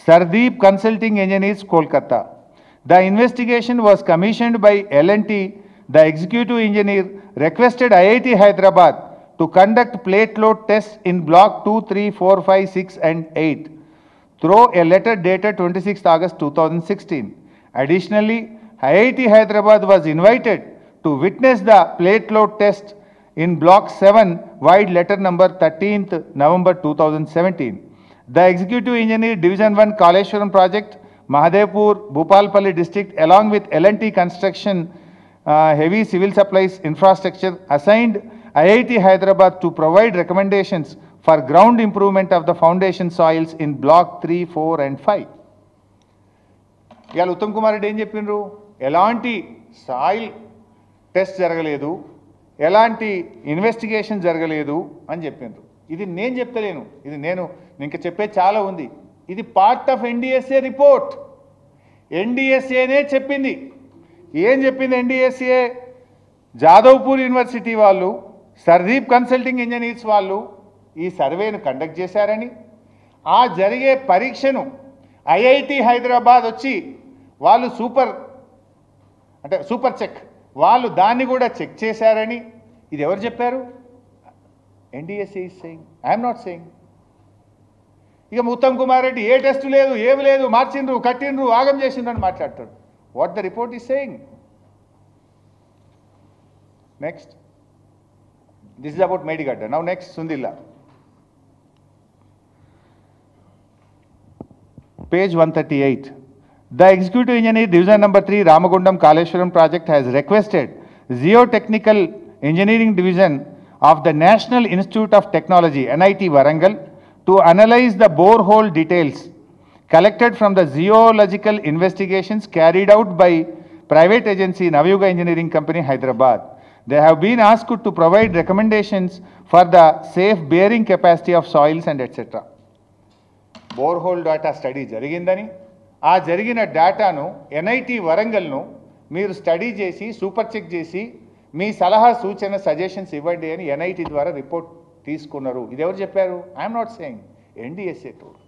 [SPEAKER 1] Sardeep Consulting Engineers, Kolkata. The investigation was commissioned by L&T. The executive engineer requested IIT Hyderabad to conduct plate load tests in block 2, 3, 4, 5, 6 and 8 through a letter dated 26th August 2016. Additionally, IIT Hyderabad was invited to witness the plate load test in block 7 wide letter number 13th November 2017. The executive engineer division 1 Kaleshwaram project, Mahadevpur, Bhupalpalli district along with L&T construction heavy civil supplies infrastructure assigned IIT Hyderabad to provide recommendations for ground improvement of the foundation soils in block 3, 4 and 5. ఇవాళ ఉత్తమ్ కుమార్ రెడ్డి ఏం చెప్పిండ్రు? ఎలాంటి soil test జరగలేదు, ఎలాంటి investigation జరగలేదు అని చెప్పిండ్రు. ఇది నేను చెప్తలేను, ఇది నేను ఇంకా చెప్పే చాలా ఉంది. ఇది పార్ట్ ఆఫ్ ఎన్డీఎస్ఏ రిపోర్ట్. ఎన్డీఎస్ఏనే చెప్పింది. ఏం చెప్పింది ఎన్డీఎస్ఏ? జాదవ్పూర్ యూనివర్సిటీ వాళ్ళు, సర్దీప్ కన్సల్టింగ్ ఇంజనీర్స్ వాళ్ళు ఈ సర్వేను కండక్ట్ చేశారని, ఆ జరిగే పరీక్షను ఐఐటి హైదరాబాద్ వచ్చి వాళ్ళు సూపర్ చెక్ వాళ్ళు దాన్ని కూడా చెక్ చేశారని ఇది ఎవరు చెప్పారు? NDSA is saying, I'm not saying. ఇక ఉత్తమ్ కుమార్ రెడ్డి ఏ టెస్ట్ లేదు, ఏమి లేదు, మార్చిండ్రు, కట్టిండ్రు, ఆగం చేసిండ్రు అని మాట్లాడతాడు. What the report is saying. Next, this is about Medigadda. Now next, Sundilla. Page 138. The executive engineer division number 3 Ramagundam Kaleshwaram project has requested geotechnical engineering division of the National Institute of Technology NIT Warangal to analyze the borehole details collected from the geological investigations carried out by private agency Navyuga Engineering Company, Hyderabad. They have been asked to provide recommendations for the safe bearing capacity of soils and etc. Borehole data study జరిగిందని, ఆ జరిగిన డేటాను NIT వరంగల్ను మీరు study చేసి super check చేసి మీ సలహా సూచన suggestions ఇవ్వండి అని ఎన్ఐటి ద్వారా రిపోర్ట్ తీసుకున్నారు. ఇది ఎవరు చెప్పారు? I'm not saying, NDSA told.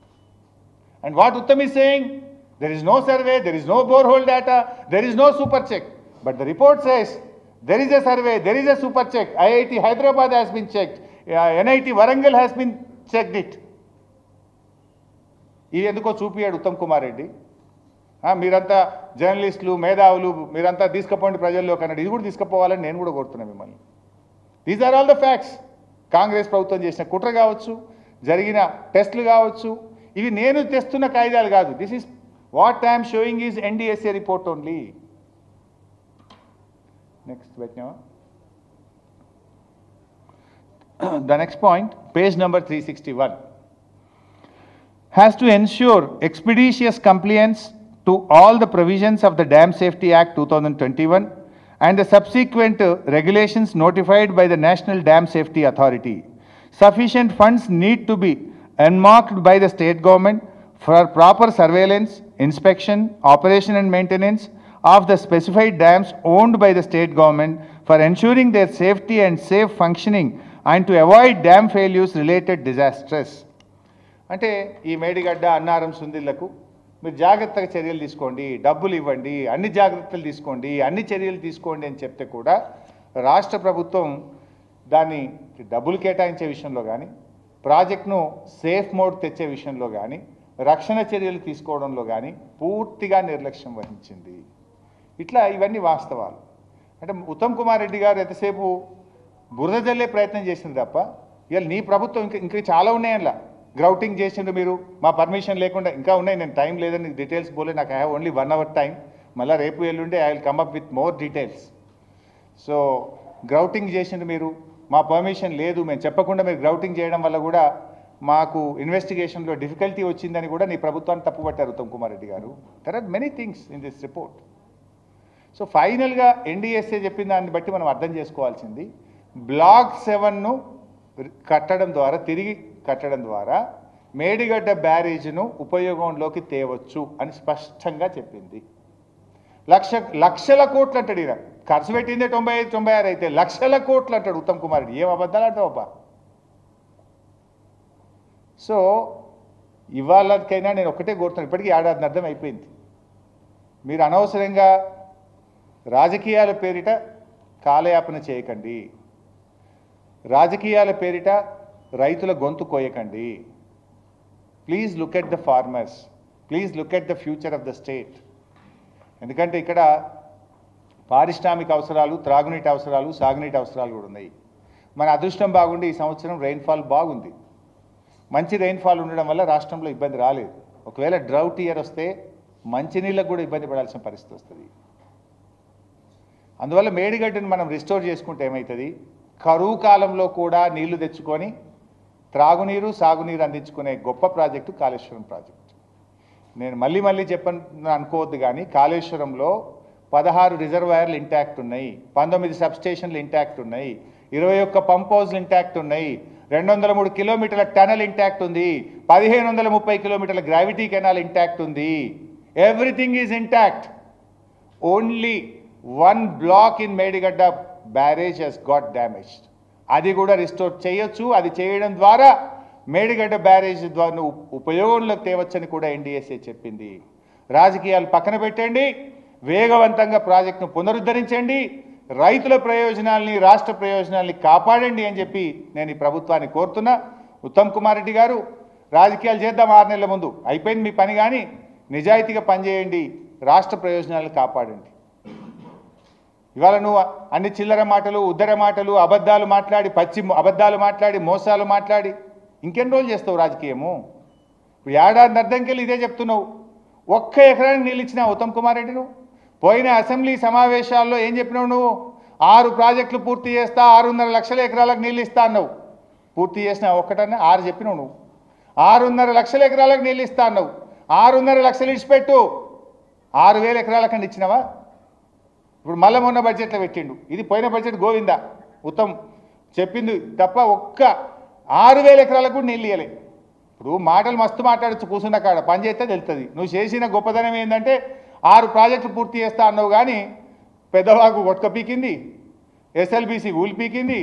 [SPEAKER 1] And what Uttam is saying, there is no survey, there is no borehole data, there is no super check. But the report says there is a survey, there is a super check, IIT Hyderabad has been checked, NIT Warangal has been checked it. ఇది ఎందుకో చూపియాడు ఉత్తమ్ కుమార్ రెడ్డి. మీరంతా జర్నలిస్టులు, మేధావులు, మీరంతా తీసుకుపోండి ప్రజల్లో కన్నాడు. ఇది కూడా తీసుకుపోవాలని నేను కూడా కోరుతున్నాను మిమ్మల్ని. These are all the facts. Congress ప్రభుత్వం చేసిన కుట్ర కావచ్చు, జరిగిన టెస్టులు కావచ్చు, ఇవి నేను తెస్తున్న కాయిదాలు కాదు. This is what I'm showing is NDSA report only. Next, Vaitnava. The next point, page number 361, has to ensure expeditious compliance to all the provisions of the Dam Safety Act 2021 and the subsequent regulations notified by the National Dam Safety Authority. Sufficient funds need to be earmarked by the state government for proper surveillance, inspection, operation and maintenance of the specified dams owned by the state government for ensuring their safety and safe functioning and to avoid dam failures related disasters. అంటే ఈ మేడిగడ్డ, అన్నారం, సుందిళ్లకు మీరు జాగ్రత్తగా చర్యలు తీసుకోండి, డబ్బులు ఇవ్వండి, అన్ని జాగ్రత్తలు తీసుకోండి, అన్ని చర్యలు తీసుకోండి అని చెప్తే కూడా రాష్ట్ర ప్రభుత్వం దాన్ని డబ్బులు కేటాయించే విషయంలో కానీ, ప్రాజెక్ట్ను సేఫ్ మోడ్ తెచ్చే విషయంలో కానీ, రక్షణ చర్యలు తీసుకోవడంలో కానీ పూర్తిగా నిర్లక్ష్యం వహించింది. ఇట్లా ఇవన్నీ వాస్తవాలు. అంటే ఉత్తమ్ కుమార్ రెడ్డి గారు ఎంతసేపు బురద జల్లే ప్రయత్నం చేసింది తప్ప, ఇవాళ నీ ప్రభుత్వం ఇంకా చాలా ఉన్నాయి. అలా గ్రౌటింగ్ చేసిండ్రు మీరు, మా పర్మిషన్ లేకుండా ఇంకా ఉన్నాయి. నేను టైం లేదని డీటెయిల్స్ పోలే, నాకు I have only 1 hour time. మళ్ళీ రేపు ఎల్లుండే I will come up with more details. So grouting చేసిండ్రు మీరు, మా పర్మిషన్ లేదు, మేము చెప్పకుండా మీరు గ్రౌటింగ్ చేయడం వల్ల కూడా మాకు ఇన్వెస్టిగేషన్లో డిఫికల్టీ వచ్చిందని కూడా నీ ప్రభుత్వాన్ని తప్పుపట్టారు Uttam Kumar Reddy garu. There are many things in this report. So ఫైనల్గా ఎన్డీఎస్ఏ చెప్పిన దాన్ని బట్టి మనం అర్థం చేసుకోవాల్సింది, బ్లాక్ 7ను కట్టడం ద్వారా, తిరిగి కట్టడం ద్వారా మేడిగడ్డ బ్యారేజ్ను ఉపయోగంలోకి తేవచ్చు అని స్పష్టంగా చెప్పింది. లక్షల కోట్లు అంటాడు ఈయన, ఖర్చు పెట్టిందే 95-96 అయితే లక్షల కోట్లు అంటాడు ఉత్తమ్ కుమార్ రెడ్డి. ఏం అబద్ధాలు అంటావబ్బా? సో ఇవాళకైనా నేను ఒక్కటే కోరుతున్నాను, ఇప్పటికీ ఏడాది అర్థం అయిపోయింది. మీరు అనవసరంగా రాజకీయాల పేరిట కాలయాపన చేయకండి, రాజకీయాల పేరిట రైతుల గొంతు కోయకండి. Please look at the farmers, please look at the future of the state. ఎందుకంటే ఇక్కడ పారిశ్రామిక అవసరాలు, త్రాగునీటి అవసరాలు, సాగునీటి అవసరాలు కూడా ఉన్నాయి. మన అదృష్టం బాగుండి ఈ సంవత్సరం రెయిన్ఫాల్ బాగుంది. మంచి రెయిన్ఫాల్ ఉండడం వల్ల రాష్ట్రంలో ఇబ్బంది రాలేదు. ఒకవేళ డ్రౌట్ ఇయర్ వస్తే మంచినీళ్ళకు కూడా ఇబ్బంది పడాల్సిన పరిస్థితి వస్తుంది. అందువల్ల మేడిగడ్డను మనం రిస్టోర్ చేసుకుంటే ఏమవుతుంది, కరువు కాలంలో కూడా నీళ్లు తెచ్చుకొని త్రాగునీరు, సాగునీరు అందించుకునే గొప్ప ప్రాజెక్టు కాళేశ్వరం ప్రాజెక్టు. నేను మళ్ళీ చెప్పను అనుకోవద్దు, కానీ కాళేశ్వరంలో 16 రిజర్వాయర్లు ఇంటాక్ట్ ఉన్నాయి, 19 సబ్స్టేషన్లు ఇంటాక్ట్ ఉన్నాయి, 21 పంప్ హౌస్లు ఇంటాక్ట్ ఉన్నాయి, 203 కిలోమీటర్ల టనల్ ఇంటాక్ట్ ఉంది, 1530 కిలోమీటర్ల గ్రావిటీ కెనాల్ ఇంటాక్ట్ ఉంది. Everything is intact. Only 1 block in Medigadda barrage has got damaged. అది కూడా రిస్టోర్ చేయొచ్చు. అది చేయడం ద్వారా మేడిగడ్డ బ్యారేజ్ ద్వారా ఉపయోగంలోకి తేవచ్చని కూడా ఎన్డీఎస్ఏ చెప్పింది. రాజకీయాలు పక్కన పెట్టండి, వేగవంతంగా ప్రాజెక్టును పునరుద్ధరించండి, రైతుల ప్రయోజనాల్ని, రాష్ట్ర ప్రయోజనాల్ని కాపాడండి అని చెప్పి నేను ఈ ప్రభుత్వాన్ని కోరుతున్నా. ఉత్తమ్ కుమార్ రెడ్డి గారు, రాజకీయాలు చేద్దాం 6 నెలల ముందు, అయిపోయింది మీ పని, కానీ నిజాయితీగా పనిచేయండి, రాష్ట్ర ప్రయోజనాలను కాపాడండి. ఇవాళ నువ్వు అన్ని చిల్లర మాటలు, ఉద్దర మాటలు, అబద్ధాలు మాట్లాడి, అబద్ధాలు మాట్లాడి, మోసాలు మాట్లాడి ఇంకెన్ని రోజులు చేస్తావు రాజకీయము? ఇప్పుడు ఏడాది అర్థంకెళ్ళి ఇదే చెప్తున్నావు. 1 ఎకరానికి నీళ్ళు ఇచ్చినావు ఉత్తమ్ కుమార్ రెడ్డి. నువ్వు పోయిన అసెంబ్లీ సమావేశాల్లో ఏం చెప్పినావు? నువ్వు 6 ప్రాజెక్టులు పూర్తి చేస్తా, 6.5 లక్షల ఎకరాలకు నీళ్ళు ఇస్తా అన్నావు. పూర్తి చేసిన ఒక్కటన్నా 6 చెప్పినావు నువ్వు. 6.5 లక్షల ఎకరాలకు నీళ్ళు ఇస్తా అన్నావు. 6.5 లక్షలు ఇచ్చిపెట్టు, 6,000 ఎకరాలకన్నా ఇచ్చినావా? ఇప్పుడు మళ్ళీ మొన్న బడ్జెట్లో పెట్టిండు. ఇది పోయిన బడ్జెట్ గోవిందా, ఉత్తమ్ చెప్పింది తప్ప 6,000 ఎకరాలకు కూడా నీళ్ళు ఇవ్వలే. ఇప్పుడు మాటలు మస్తు మాట్లాడచ్చు, కూర్చున్న కాడ పని చేస్తే తెలుస్తుంది. నువ్వు చేసిన గొప్పదనం ఏంటంటే 6 ప్రాజెక్టులు పూర్తి చేస్తా అన్నావు, కానీ Peddavagu కొట్టుక పీకింది, SLBC ఊలి పీకింది,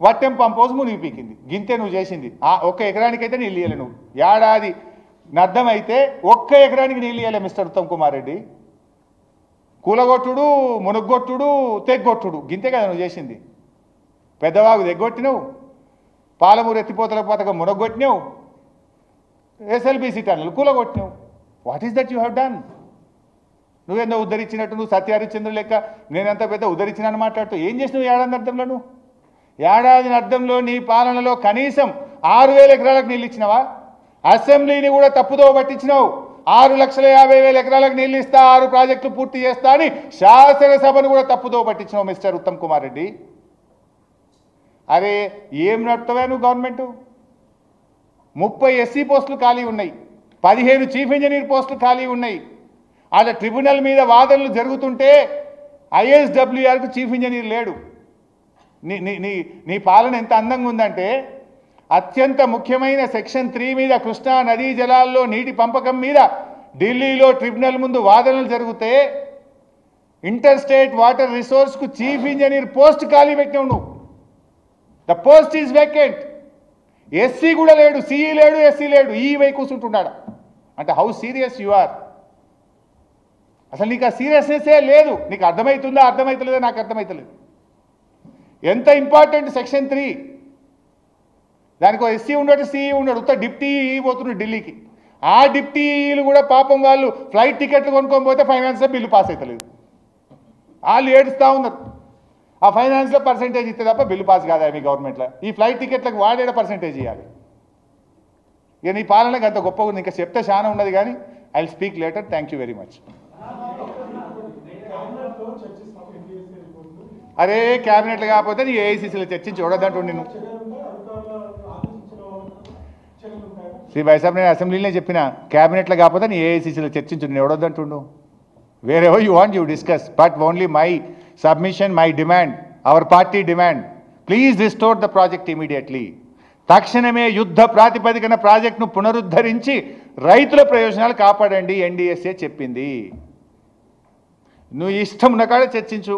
[SPEAKER 1] Vattem pump house మునిగి పీకింది. గింతే నువ్వు చేసింది. 1 ఎకరానికైతే నీళ్ళు ఇవ్వలే. నువ్వు ఏడాది నర్థమైతే 1 ఎకరానికి నీళ్ళు ఇవ్వలే మిస్టర్ ఉత్తమ్ కుమార్ రెడ్డి. కూలగొట్టుడు, మునుగొట్టుడు, తెగ్గొట్టుడు, గింతే కదా నువ్వు చేసింది. పెద్దవాగు తెగ్గొట్టినవు, పాలమూరు ఎత్తిపోతల పథకం మునగొట్టినావు, ఎస్ఎల్బీసీ టన్నులు కూలగొట్టినావు. What is that you have done? నువ్వేందో ఉద్ధరించినట్టు, నువ్వు సత్యహరిశ్చంద్రుడు లెక్క నేనెంత పెద్ద ఉద్ధరించినాను మాట్లాడుతూ ఏం చేసినావు ఏడాది అర్థంలో? నువ్వు ఏడాది అర్థంలో నీ పాలనలో కనీసం 6,000 ఎకరాలకు నీళ్ళు ఇచ్చినావా? అసెంబ్లీని కూడా తప్పుదో పట్టించినావు. 6,50,000 ఎకరాలకు నీళ్ళు ఇస్తా, 6 ప్రాజెక్టులు పూర్తి చేస్తా అని శాసనసభను కూడా తప్పుదో పట్టించినావు మిస్టర్ ఉత్తమ్ కుమార్ రెడ్డి. అరే ఏం నడుపుతావా నువ్వు? గవర్నమెంటు 30 ఎస్సీ పోస్టులు ఖాళీ ఉన్నాయి, 15 చీఫ్ ఇంజనీర్ పోస్టులు ఖాళీ ఉన్నాయి. అలా ట్రిబ్యునల్ మీద వాదనలు జరుగుతుంటే ఐఎస్డబ్ల్యూఆర్కు చీఫ్ ఇంజనీర్ లేడు. నీ పాలన ఎంత అందంగా ఉందంటే, అత్యంత ముఖ్యమైన సెక్షన్ 3 మీద, కృష్ణా నదీ జలాల్లో నీటి పంపకం మీద ఢిల్లీలో ట్రిబ్యునల్ ముందు వాదనలు జరిగితే ఇంటర్ స్టేట్ వాటర్ రిసోర్స్కు చీఫ్ ఇంజనీర్ పోస్ట్ ఖాళీ పెట్టినావు నువ్వు. The post is vacant. SE కూడా లేడు, సిఈ లేడు, ఎస్సీ లేడు, ఈ వై కూర్చుంటున్నాడు. అంటే హౌ సీరియస్ యు ఆర్? అసలు నీకు ఆ సీరియస్నెస్సే లేదు. నీకు అర్థమవుతుందా? అర్థమవుతలేదో నాకు అర్థమవుతలేదు. ఎంత ఇంపార్టెంట్ సెక్షన్ 3. దానికి ఎస్సీ ఉన్నాడు, సిఈ ఉన్నాడు, ఉత్త డిప్టీ పోతున్నాడు ఢిల్లీకి. ఆ డిప్టీలు కూడా పాపం వాళ్ళు ఫ్లైట్ టికెట్లు కొనుక్కొని పోతే ఫైనాన్స్లో బిల్లు పాస్ అవుతలేదు. వాళ్ళు ఏడుస్తూ ఉన్నారు. ఆ ఫైనాన్స్లో పర్సెంటేజ్ ఇస్తే తప్ప బిల్లు పాస్ కాదా మీ గవర్నమెంట్లో? ఈ ఫ్లైట్ టికెట్లకు వాడేడ పర్సెంటేజ్ ఇవ్వాలి. ఇక నీ పాలనకు అంత గొప్పగా ఉంది. ఇంకా చెప్తే చాలా ఉన్నది, కానీ I will speak later. Thank you very much. అరే క్యాబినెట్లు కాకపోతే నీ ఏఐసీసీలో చర్చించి చూడదంటూ నేను శ్రీ వైసాబ్ నేను అసెంబ్లీలో చెప్పిన క్యాబినెట్లో కాకపోతే నీ ఏఐసీసీలో చర్చించు, నేను ఎవడొద్దంటుండు. Wherever you want you discuss, but only my submission, my demand, our party demand, please restore the project immediately. తక్షణమే యుద్ధ ప్రాతిపదికన ప్రాజెక్టును పునరుద్ధరించి రైతుల ప్రయోజనాలు కాపాడండి ఎన్డీఎస్ఏ చెప్పింది. నువ్వు ఇష్టం ఉన్న కాడ చర్చించు,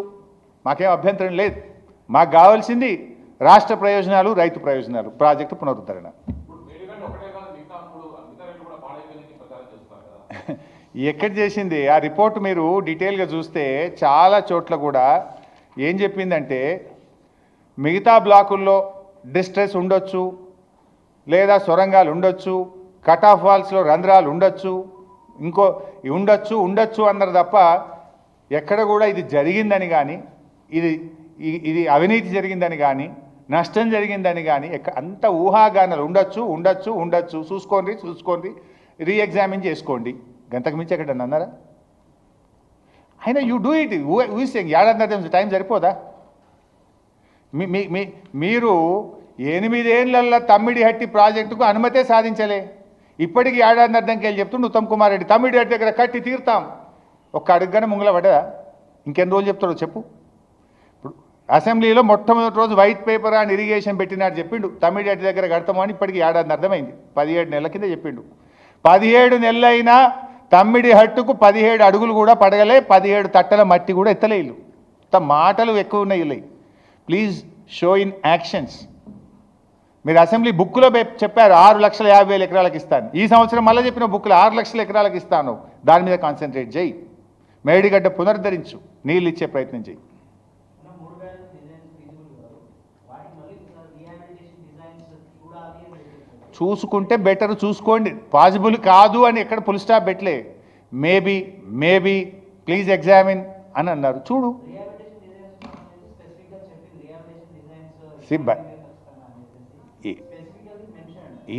[SPEAKER 1] మాకేం అభ్యంతరం లేదు. మాకు కావాల్సింది రాష్ట్ర ప్రయోజనాలు, రైతు ప్రయోజనాలు, ప్రాజెక్టు పునరుద్ధరణ. ఎక్కడ చేసింది ఆ రిపోర్ట్ మీరు డీటెయిల్గా చూస్తే చాలా చోట్ల కూడా ఏం చెప్పిందంటే మిగతా బ్లాకుల్లో డిస్ట్రెస్ ఉండొచ్చు, లేదా సొరంగాలు ఉండొచ్చు, కట్ ఆఫ్ వాల్స్లో రంధ్రాలు ఉండొచ్చు, ఇంకో ఉండొచ్చు అన్నారు తప్ప ఎక్కడ కూడా ఇది జరిగిందని కానీ ఇది అవినీతి జరిగిందని కానీ నష్టం జరిగిందని కానీ అంత ఊహాగానాలు ఉండొచ్చు చూసుకోండి రీఎగ్జామిన్ చేసుకోండి, గంతకు మించి ఎక్కడన్నా అన్నారా? అయినా యూ డూ ఇట్ ఊసేంగ్ ఏడాది టైం సరిపోదా? మీరు 8 ఏళ్లలో తమ్మిడిహట్టి ప్రాజెక్టుకు అనుమతే సాధించలే. ఇప్పటికీ ఏడాది అర్థంకి వెళ్ళి చెప్తుండు ఉత్తమ్ కుమార్ రెడ్డి, తమ్మిడిహట్టి దగ్గర కట్టి తీరుతాం. ఒక్క అడుగుగానే ముంగల పడ్డదా? ఇంకెన్ని రోజులు చెప్తాడో చెప్పు. ఇప్పుడు అసెంబ్లీలో మొట్టమొదటి రోజు వైట్ పేపర్ అండ్ ఇరిగేషన్ పెట్టినాడు చెప్పిండు, తమ్మిడిహట్టి దగ్గర కడతామని. ఇప్పటికీ ఏడాది అర్థమైంది, 17 నెలల కింద చెప్పిండు. 17 నెలలైనా తమ్మిడిహట్టుకు 17 అడుగులు కూడా పడగలే, 17 తట్టల మట్టి కూడా ఎత్తలే. ఇల్లు మాటలు ఎక్కువ ఉన్నాయి. ఇల్లు ప్లీజ్ షో ఇన్ యాక్షన్స్. మీరు అసెంబ్లీ బుక్లో చెప్పారు 6,50,000 ఎకరాలకు ఇస్తాను. ఈ సంవత్సరం మళ్ళీ చెప్పిన బుక్లో 6 లక్షల ఎకరాలకు ఇస్తాను. దాని మీద కాన్సన్ట్రేట్ చేయి. మేడిగడ్డ పునరుద్ధరించు, నీళ్ళు ఇచ్చే ప్రయత్నం చేయి. చూసుకుంటే బెటర్, చూసుకోండి. పాసిబుల్ కాదు అని ఎక్కడ ఫుల్ స్టాప్ పెట్టలే. మేబీ ప్లీజ్ ఎగ్జామిన్ అని అన్నారు. చూడు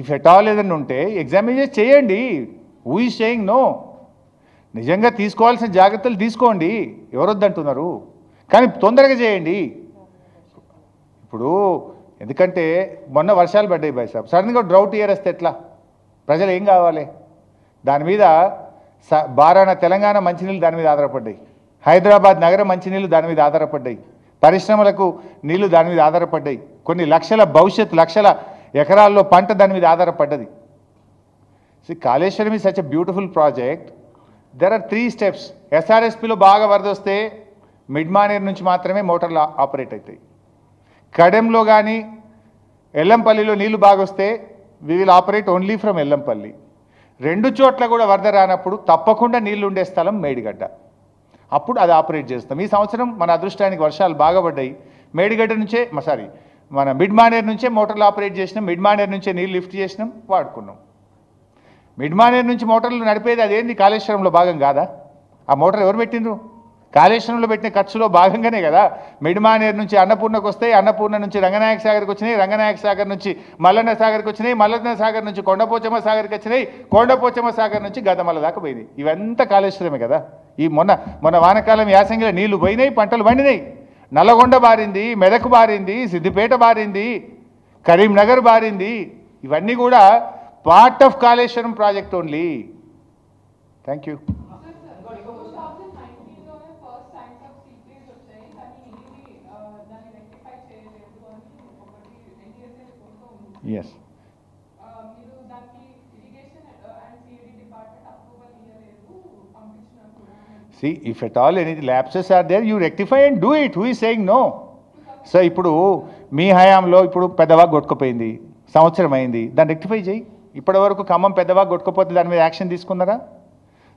[SPEAKER 1] ఇఫ్ ఎట్ ఆల్ ఏదన్నా ఉంటే ఎగ్జామిన్ చేయండి. Who is saying no? నిజంగా తీసుకోవాల్సిన జాగ్రత్తలు తీసుకోండి, ఎవరొద్దంటున్నారు, కానీ తొందరగా చేయండి. ఇప్పుడు ఎందుకంటే మొన్న వర్షాలు పడ్డాయి బాయ్ సాబ్, సడన్గా డ్రౌట్ ఇయర్ వస్తే ఎట్లా? ప్రజలు ఏం కావాలి? దాని మీద బారాన తెలంగాణ మంచినీళ్ళు దాని మీద ఆధారపడ్డాయి, హైదరాబాద్ నగర మంచినీళ్ళు దాని మీద ఆధారపడ్డాయి, పరిశ్రమలకు నీళ్లు దాని మీద ఆధారపడ్డాయి, కొన్ని లక్షల భవిష్యత్తు లక్షల ఎకరాల్లో పంట దాని మీద ఆధారపడ్డది. Kaleshwaram is such a beautiful project. There are 3 steps. ఎస్ఆర్ఎస్పిలో బాగా వరద వస్తే మిడ్మానేర్ నుంచి మాత్రమే మోటార్లు ఆపరేట్ అవుతాయి. కడెంలో కానీ ఎల్లంపల్లిలో నీళ్లు బాగా వస్తే we will operate only from Yellampalli. 2 చోట్ల కూడా వరద రానప్పుడు తప్పకుండా నీళ్లు ఉండే స్థలం మేడిగడ్డ, అప్పుడు అది ఆపరేట్ చేస్తాం. ఈ సంవత్సరం మన అదృష్టానికి వర్షాలు బాగా పడ్డాయి. మేడిగడ్డ నుంచే మన మిడ్మానేర్ నుంచే మోటార్లు ఆపరేట్ చేసినాం, మిడ్మానేర్ నుంచే నీళ్ళు లిఫ్ట్ చేసినాం, వాడుకున్నాం. మిడ్మానేర్ నుంచి మోటార్లు నడిపేది అదేంది కాళేశ్వరంలో భాగం కాదా? ఆ మోటార్ ఎవరు పెట్టిండ్రు? కాళేశ్వరంలో పెట్టిన ఖర్చులో భాగంగానే కదా. మిడ్మానేర్ నుంచి అన్నపూర్ణకు వస్తాయి, అన్నపూర్ణ నుంచి రంగనాయక సాగర్కి వచ్చినాయి, రంగనాయక సాగర్ నుంచి మల్లన్న సాగర్కి వచ్చినాయి, మల్లన్న సాగర్ నుంచి కొండపోచమ్మ సాగర్కి వచ్చినాయి, కొండపోచమ్మ సాగర్ నుంచి గదమల్ల దాకా పోయినాయి. ఇవంతా కాళేశ్వరమే కదా. ఈ మొన్న వానకాలం యాసంగిలో నీళ్లు పోయినాయి, పంటలు పండినాయి. నల్లగొండ బారింది, మెదక్ బారింది, సిద్దిపేట బారింది, కరీంనగర్ బారింది. ఇవన్నీ కూడా part of Kaleshwaram project only. Thank you. Yes. See, if at all any lapses are there, you rectify and do it. Who is saying no? So, ఇప్పుడు మీ హయాంలో ఇప్పుడు పెద్దవాగ్ కొట్టుకుపోయింది, సంవత్సరం అయింది, దాన్ని రెక్టిఫై చేయి. ఇప్పటి వరకు ఖమ్మం పెద్దవాగ్ కొట్టుకుపోతే దాని మీద యాక్షన్ తీసుకున్నారా?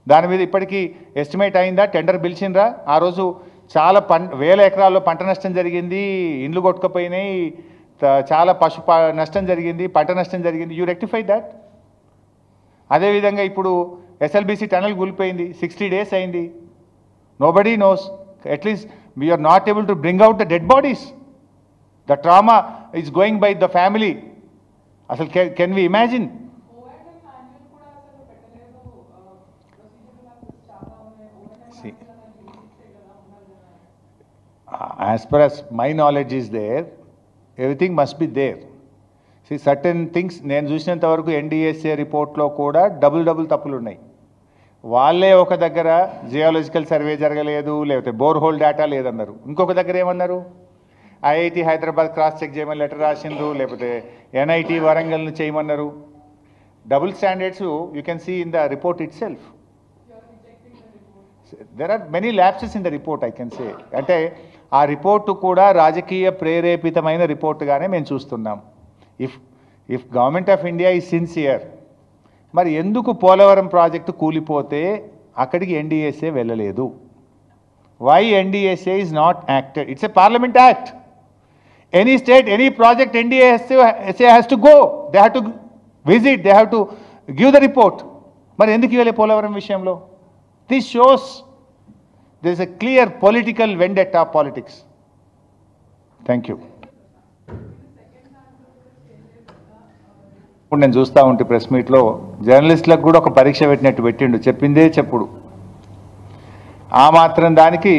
[SPEAKER 1] దాని మీద ఇప్పటికీ ఎస్టిమేట్ అయిందా? టెండర్ పిలిచిండ్రా? ఆ రోజు చాలా వేల ఎకరాల్లో పంట నష్టం జరిగింది, ఇండ్లు కొట్టుకుపోయినాయి, చాలా నష్టం జరిగింది, పంట నష్టం జరిగింది. You rectify that. అదేవిధంగా ఇప్పుడు ఎస్ఎల్బిసి టనల్ కూలిపోయింది, 60 days అయింది. Nobody knows. At least we are not able to bring out the dead bodies. The trauma is going by the family. అసలు can we imagine? As far as my knowledge is there, everything must be there. Certain things నేను చూసినంత వరకు NDSA రిపోర్ట్లో కూడా double తప్పులు ఉన్నాయి. వాళ్ళే ఒక దగ్గర జియాలజికల్ సర్వే జరగలేదు, లేకపోతే బోర్హోల్ డేటా లేదన్నారు. ఇంకొక దగ్గర ఏమన్నారు, ఐఐటి హైదరాబాద్ క్రాస్ చెక్ చేయమని లెటర్ రాసిండ్రు, లేకపోతే ఎన్ఐటి వరంగల్ను చేయమన్నారు. Double standards you can see in the report itself. There are many lapses in the report I can say. అంటే ఆ రిపోర్టు కూడా రాజకీయ ప్రేరేపితమైన రిపోర్టుగానే మేము చూస్తున్నాం. If government of India is sincere, మరి ఎందుకు పోలవరం ప్రాజెక్టు కూలిపోతే అక్కడికి ఎన్డీఎస్ఏ వెళ్ళలేదు? Why NDSA is not acted? It's a parliament act. Any state, any project NDSA has to go, they have to visit, they have to give the report. మరి ఎందుకు ఇవ్వలే పోలవరం విషయంలో? This shows there is a clear political vendetta politics. Thank you. ఇప్పుడు నేను చూస్తూ ఉంటే press మీట్లో జర్నలిస్టులకు కూడా ఒక పరీక్ష పెట్టినట్టు పెట్టిండు, చెప్పిందే చెప్పుడు. ఆ మాత్రం దానికి